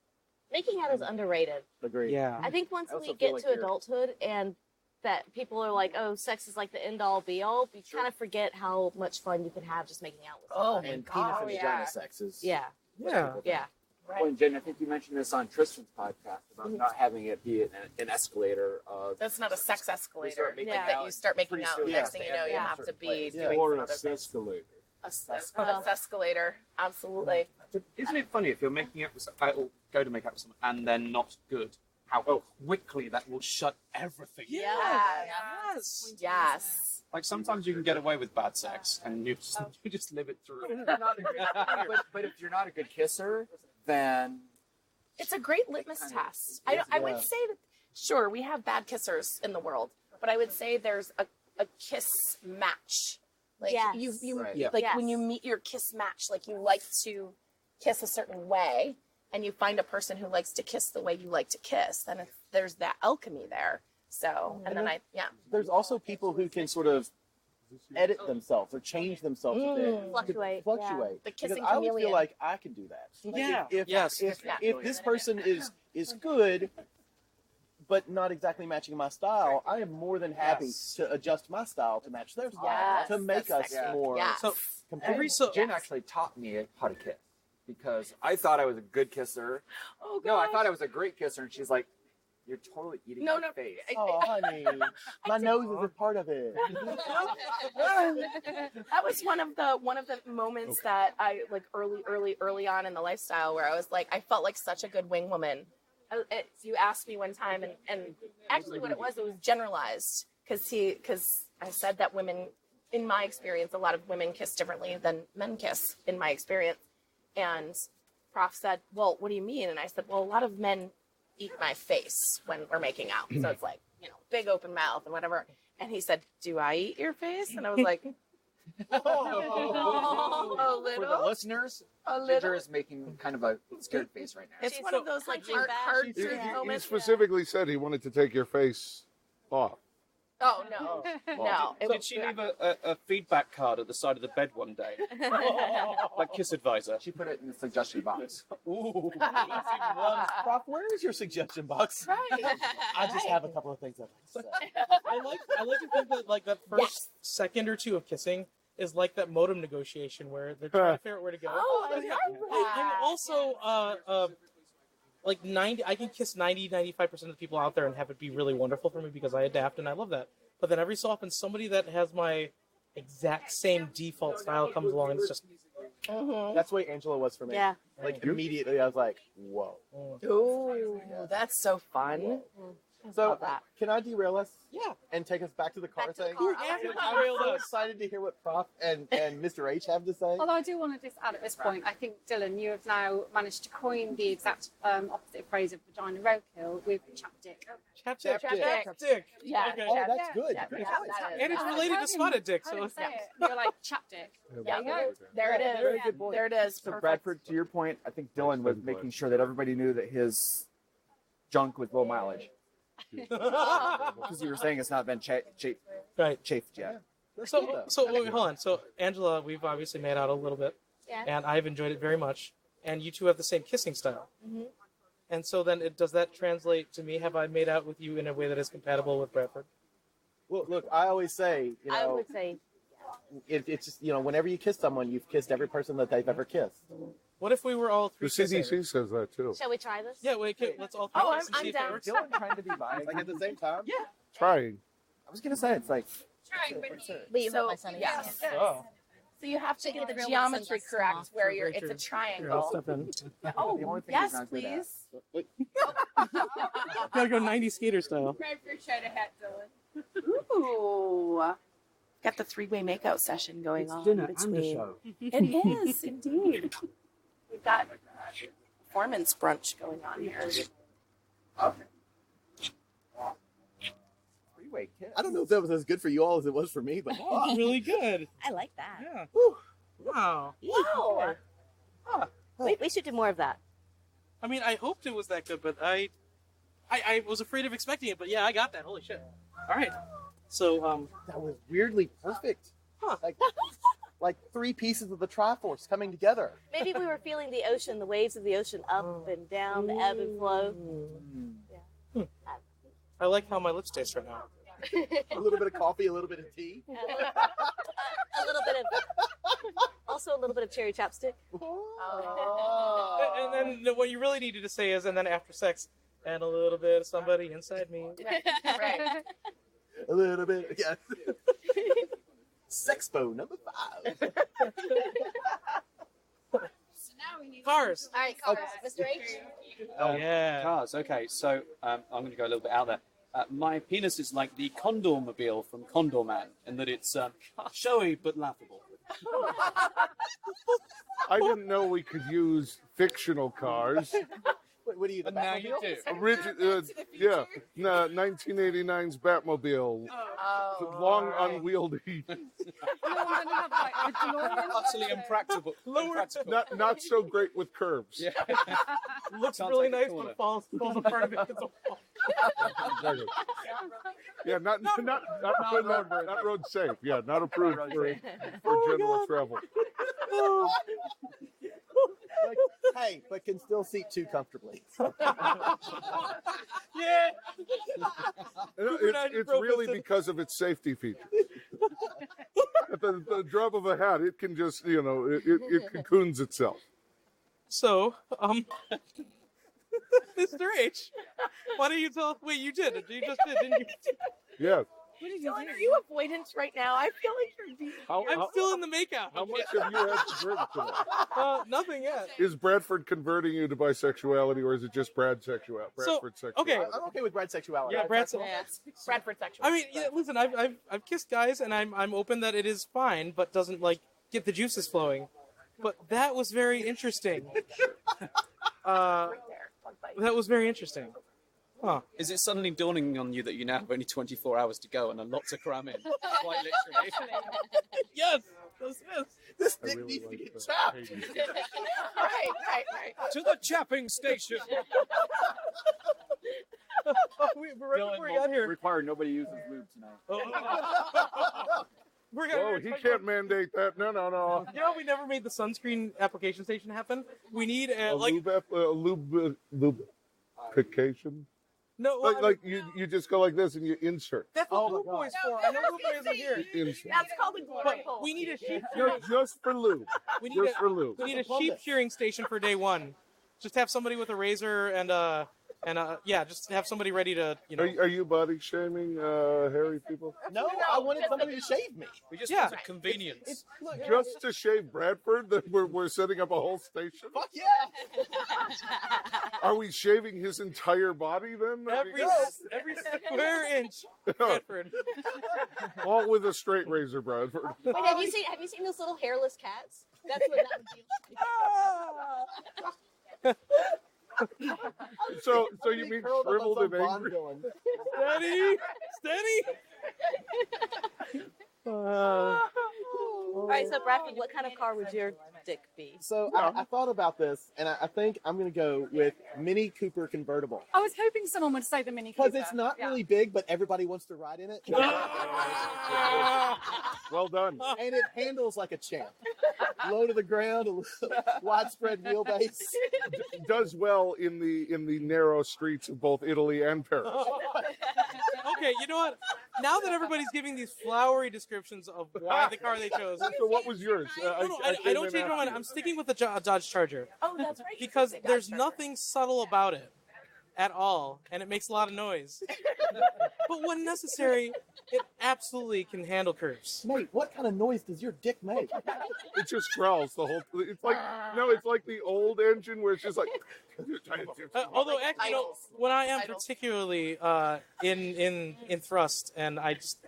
Making out is underrated. Agreed. Yeah. I think once I also we feel get like to you're- adulthood and that people are like, oh, sex is like the end all be all, you kind of forget how much fun you can have just making out with someone. And penis and vagina sex is. Yeah. Yeah. Yeah. Well, and Jen, I think you mentioned this on Tristan's podcast about not having it be an escalator of. That's not a sex escalator. making Like out, that you start making pretty out, soon next they thing you have know, to you be in a have to certain be place. doing Or some a other things. escalator. A escalator, absolutely. But isn't it funny if you're making out with or go to make out with someone and they're not good, how quickly that will shut everything? Yes. Yes. Like sometimes you can get away with bad sex and you just live it through. But if you're not a good kisser, then It's a great litmus test. I would say that, sure, we have bad kissers in the world, but I would say there's a kiss match. Like Yes. you Right. Yeah. like Yes. when you meet your kiss match, like you like to kiss a certain way, and you find a person who likes to kiss the way you like to kiss, then there's that alchemy there. So, and then There's also people who can sort of edit themselves or change themselves a bit. Fluctuate. Fluctuate. The kissing because I would feel chameleon. like I can do that. Like Yeah. If, Yes. if this person is good, but not exactly matching my style, I am more than happy to adjust my style to match their style Yes, to make that's us sexy. more. Yes. So compatible. Jen actually taught me how to kiss because I thought I was a good kisser. Oh, No, I gosh. thought I was a great kisser, and she's like, "You're totally eating No, my no. face." Oh, honey, my nose is a part of it. That was one of the moments that I like early on in the lifestyle where I was like, I felt like such a good wing woman. You asked me one time, and actually what it was generalized because I said that women, in my experience, a lot of women kiss differently than men kiss, in my experience. And Prof said, "Well, what do you mean?" And I said, "Well, a lot of men eat my face when we're making out, so it's like, you know, big open mouth and whatever." And he said, "Do I eat your face?" And I was like, a For the little. listeners, A Ginger little. is making kind of a scared face right now. It's one of those like hard He truth moments. specifically said he wanted to take your face off. Oh no, no. It Did she leave a feedback card at the side of the bed one day? Like Kiss Advisor. She put it in the suggestion box. Ooh. Prof, where is your suggestion box? Right. I just have a couple of things I'd like to say. I like to think that like that first second or two of kissing is like that modem negotiation where they're trying to figure out where to go. Oh, I love I'm that. also like 90. I can kiss 95% of the people out there and have it be really wonderful for me because I adapt and I love that. But then every so often somebody that has my exact same default style comes along and it's just That's the way Angela was for me. Yeah. Like immediately, I was like, "Whoa." Ooh, that's so fun. So, Love that. can I derail us? Yeah. And take us back to the car Back to the thing? car. I'm so excited to hear what Prof and Mr. H have to say. Although I do want to just add at this point, I think, Dylan, you have now managed to coin the exact opposite phrase of vagina roadkill with chapdick. chapstick. Chapstick. Yeah. Okay. Oh, that's good. Yeah, Good yeah, choice. that is- And it's related to spotted dick, I so didn't it's say it. You're like chapdick. Yeah. There you go. There it is. Very good point. There it is. So Perfect. Bradford, to your point, I think Dylan was making sure that everybody knew that his junk was low mileage. Because you were saying it's not been right. chafed yet. So wait, hold on. So Angela, we've obviously made out a little bit, Yeah. and I've enjoyed it very much. And you two have the same kissing style. Mm-hmm. And so then, does that translate to me? Have I made out with you in a way that is compatible with Bradford? Well, look, I always say, you I know, would say, it's just, you know, whenever you kiss someone, you've kissed every person that they've ever kissed. What if we were all The three kissing? CDC says that too. shall we try this? Yeah, wait, let's all three Oh, kiss and I'm see if down. it works. Dylan trying to be biased. Like at the same time? Yeah. Trying. I was gonna say it's like But you So, hurt my son. yes. Oh. So you have to get the Drill geometry some less correct off. where you're. Very It's a true. Here, I'll triangle. step in. the Oh, only thing yes, he's not good at. please. Gotta go 90 skater style. Bradford should have had Dylan. Ooh. Got the three-way makeout session going on between. It is indeed. We've got performance brunch going on here. Three-way kiss. I don't know if that was as good for you all as it was for me, but Oh, it's really good. I like that. Yeah. Wow. Wow. We should do more of that. I mean, I hoped it was that good, but I was afraid of expecting it. But yeah, I got that. Holy shit! All right. So that was weirdly perfect. Huh. Like, like 3 pieces of the Triforce coming together. Maybe we were feeling the ocean, the waves of the ocean up and down, the ebb and flow. Yeah. I like how my lips taste right now. A little bit of coffee, a little bit of tea. A little bit of, also a little bit of cherry chapstick. And then what you really needed to say is, and then after sex, and a little bit of somebody inside me. Right. A little bit, yes. Sexpo number 5. Cars. All right, cars. Mr. H. Yeah. Cars. Okay, so I'm going to go a little bit out there. My penis is like the Condor-mobile from Condor Man, in that it's showy but laughable. I didn't know we could use fictional cars. What are you, the Now you do. Yeah, no, 1989's Batmobile. Long, unwieldy. Utterly impractical. Not so great with curves. Yeah. Looks Can't really take a nice, corner. but falls apart if it hits a wall. Exactly. Yeah, not road safe. Yeah, not approved for general travel. Like, hey, but can still seat 2 comfortably. Yeah. It's really because of its safety features. At the drop of a hat, it can just, it cocoons itself. So, Mr. H, why don't you tell us? Wait, you did. You just did, didn't you? Yes. Dylan, are you avoidant right now? I feel like you're deep. I'm still in the makeout. How much have you had to drink tonight? Nothing yet. Is Bradford converting you to bisexuality, or is it just Bradford sexuality? Okay. I'm okay with Brad's sexuality. Yeah, Brad's. Bradford sexual. I mean, yeah, listen, I've kissed guys, and I'm open that it is fine, but doesn't like get the juices flowing. But that was very interesting. That was very interesting. Huh. Is it suddenly dawning on you that you now have only 24 hours to go and a lot to cram in? Quite literally. Yes. This dick needs to get chapped. Right. To the chapping station. Right before we got here. Require nobody uses lube tonight. Oh, he can't mandate that. No. You know, we never made the sunscreen application station happen. We need lubrication. No, well, like you just go like this and you insert. That's what Lube Boy's for. I know Lube Boys are here. That's called a glory hole. We need a sheep. Just for lube. We need a sheep shearing station for day one. Just have somebody with a razor and just have somebody ready to, Are you body shaming hairy people? No, I wanted somebody to shave me. We just wanted convenience. Just to shave Bradford, that we're setting up a whole station? Fuck yeah! Are we shaving his entire body then? Every square inch, Bradford. All with a straight razor, Bradford. Wait, have you seen those little hairless cats? That's what that would be like. So you mean shriveled and angry? Steady. All right, so Bradford, what kind of car would your dick be? So I thought about this, and I think I'm going to go with Mini Cooper convertible. I was hoping someone would say the Mini Cooper. Because it's not really big, but everybody wants to ride in it. Well done. And it handles like a champ. Low to the ground, widespread wheelbase. Does well in the narrow streets of both Italy and Paris. Okay, you know what? Now that everybody's giving these flowery descriptions of why the car they chose. So what was yours? I don't change my mind. I'm sticking with the Dodge Charger. Oh, that's right. Because there's nothing subtle about it at all, and it makes a lot of noise. But when necessary, it absolutely can handle curves. Mate, what kind of noise does your dick make? It just growls the whole. It's like the old engine where it's just like. Although, actually, when I am particularly in thrust, and I just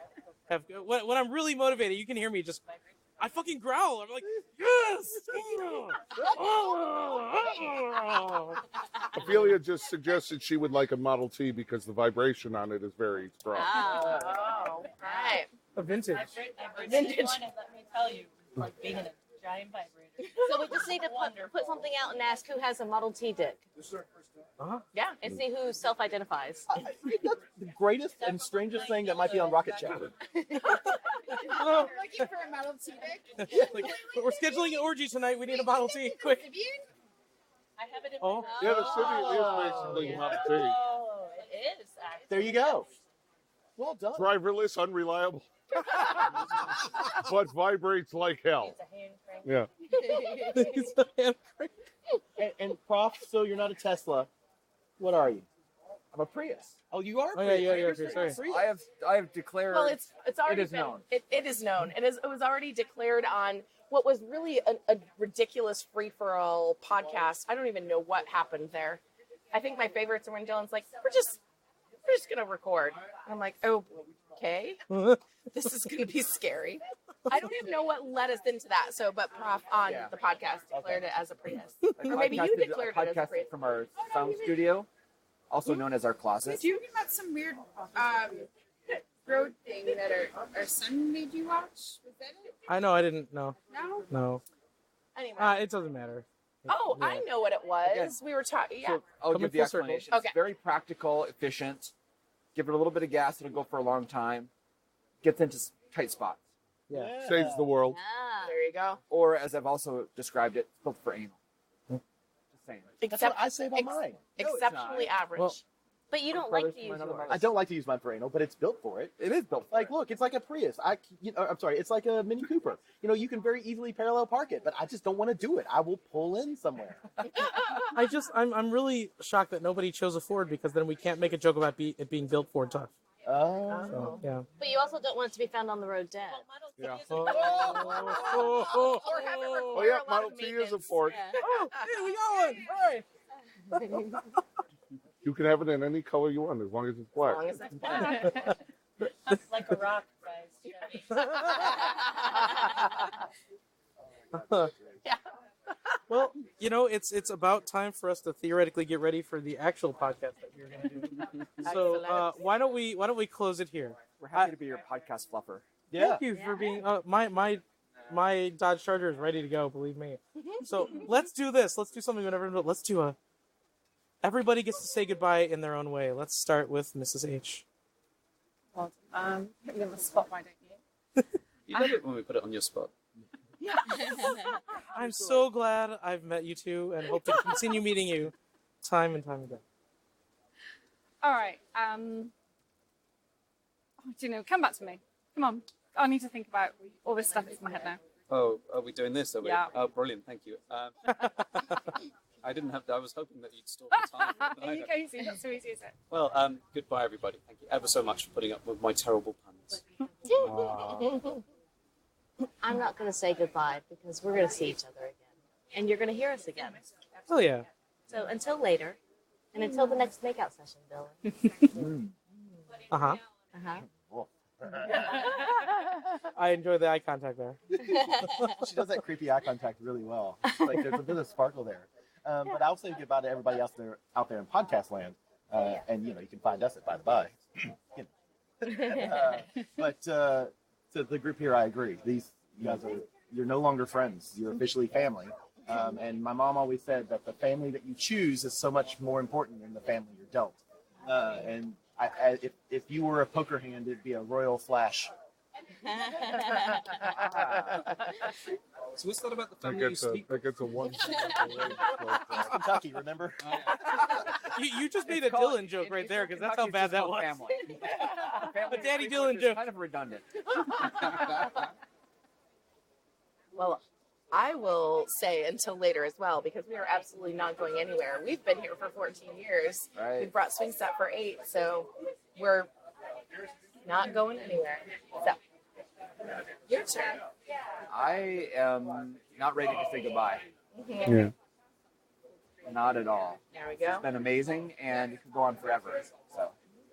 have when I'm really motivated, you can hear me just. I fucking growl. I'm like, yes! Ophelia just suggested she would like a Model T because the vibration on it is very strong. Oh, right. A vintage. Vintage. Let me tell you, like being in a giant vibrator. So we just need to put something out and ask who has a Model T dick. Yeah. And see who self-identifies. That's the greatest and strangest thing that might be on Rocket Chat. Looking for a Model T dick? Like, we're scheduling an orgy tonight. We need a Model T. Quick. I have it in Oh. Yeah, the city is basically Model T. Oh, it is actually. There you go. Well done. Driverless, unreliable, but vibrates like hell. Yeah. It's a hand crank. And Prof, so you're not a Tesla. What are you? I'm a Prius. Oh, you are a Oh, Prius. yeah. Sorry. I have declared. Well, it's already It is known. It is known. It was already declared on what was really a ridiculous free-for-all podcast. I don't even know what happened there. I think my favorites are when Dylan's like, we're just gonna record. And I'm like, oh, okay. This is gonna be scary. I don't even know what led us into that. So, but Prof on the podcast declared it as a Prius. Or maybe you declared it as a Prius. From our sound studio, also known as our closet. Do you think about some weird road thing that our son made you watch? Was that it? I know. I didn't know. No. Anyway. It doesn't matter. Oh, Yeah. I know what it was. Again, We were talking. Yeah. So I'll Coming give the full circle. explanation. Okay. It's very practical, efficient. Give it a little bit of gas, it'll go for a long time. Gets into tight spots. Yeah. Saves the world. There you go. Or, as I've also described it, built for anal. Just saying. That's what I say about mine. Exceptionally average. Well, But you don't like to use yours. I don't like to use mine for anal, but it's built for it. It is built for Like, look, it's like a Prius. I'm sorry, it's like a Mini Cooper. You know, you can very easily parallel park it, but I just don't want to do it. I will pull in somewhere. I'm really shocked that nobody chose a Ford, because then we can't make a joke about it being built Ford tough. So, yeah. But you also don't want it to be found on the road dead. Yeah. Or have it Oh require yeah, a lot Model of T is a maintenance. Ford. Oh, hey, we got one. All right. You can have it in any color you want as long as it's black. As long as it's black. Like a rock, guys. Yeah. Well, it's about time for us to theoretically get ready for the actual podcast that we're going to do. So why don't we close it here? We're happy to be your podcast fluffer. Yeah. Thank you for being my Dodge Charger is ready to go. Believe me. So let's do this. Let's do something whenever. Let's do everybody gets to say goodbye in their own way. Let's start with Mrs. H. Well, put me on the spot, why don't you? You love it when we put it on your spot. I'm so glad I've met you two and hope to continue meeting you time and time again. All right. Come back to me. Come on. I need to think about all this stuff that's in my head now. Oh, are we doing this? Are we? Yeah. Oh, brilliant. Thank you. I didn't have to, I was hoping that you'd stall the time. but I You don't. go easy. Not so easy, is it? Well, goodbye, everybody. Thank you ever so much for putting up with my terrible puns. I'm not going to say goodbye because we're going to see each other again. And you're going to hear us again. Oh, yeah. So until later, and until the next makeout session, Dylan. Uh-huh. Uh-huh. I enjoy the eye contact there. She does that creepy eye contact really well. Like there's a bit of sparkle there. But I'll say goodbye to everybody else out there in podcast land. And you can find us at By the By. But to the group here, I agree. You guys you're no longer friends. You're officially family. And my mom always said that the family that you choose is so much more important than the family you're dealt. And if you were a poker hand, it'd be a royal flash. So what's that about the That family you gets speak? that gets a one. It's Kentucky, remember? You just made a Dylan joke right there, because that's how bad that was. Family A Daddy is Dylan joke. kind of redundant. Well, I will say until later as well, because we are absolutely not going anywhere. We've been here for 14 years. Right. We brought Swing Set for 8, so we're not going anywhere. So, your turn. I am not ready to say goodbye. Yeah. Not at all. There we go. It's been amazing, and it could go on forever. So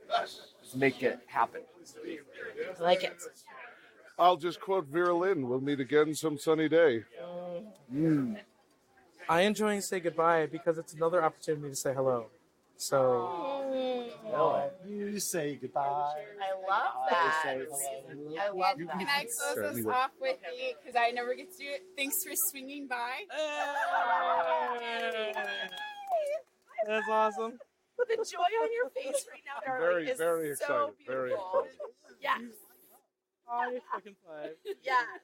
just make it happen. I like it. I'll just quote Vera Lynn. We'll meet again some sunny day. I enjoy saying goodbye because it's another opportunity to say hello. So You say goodbye. I love that. Say I love Can that. I close us off with the, because I never get to do it, thanks for swinging by? That's awesome. With the joy on your face right now, darling, is very so excited. Very beautiful. excited. Yes. Oh, you fucking five. Yes.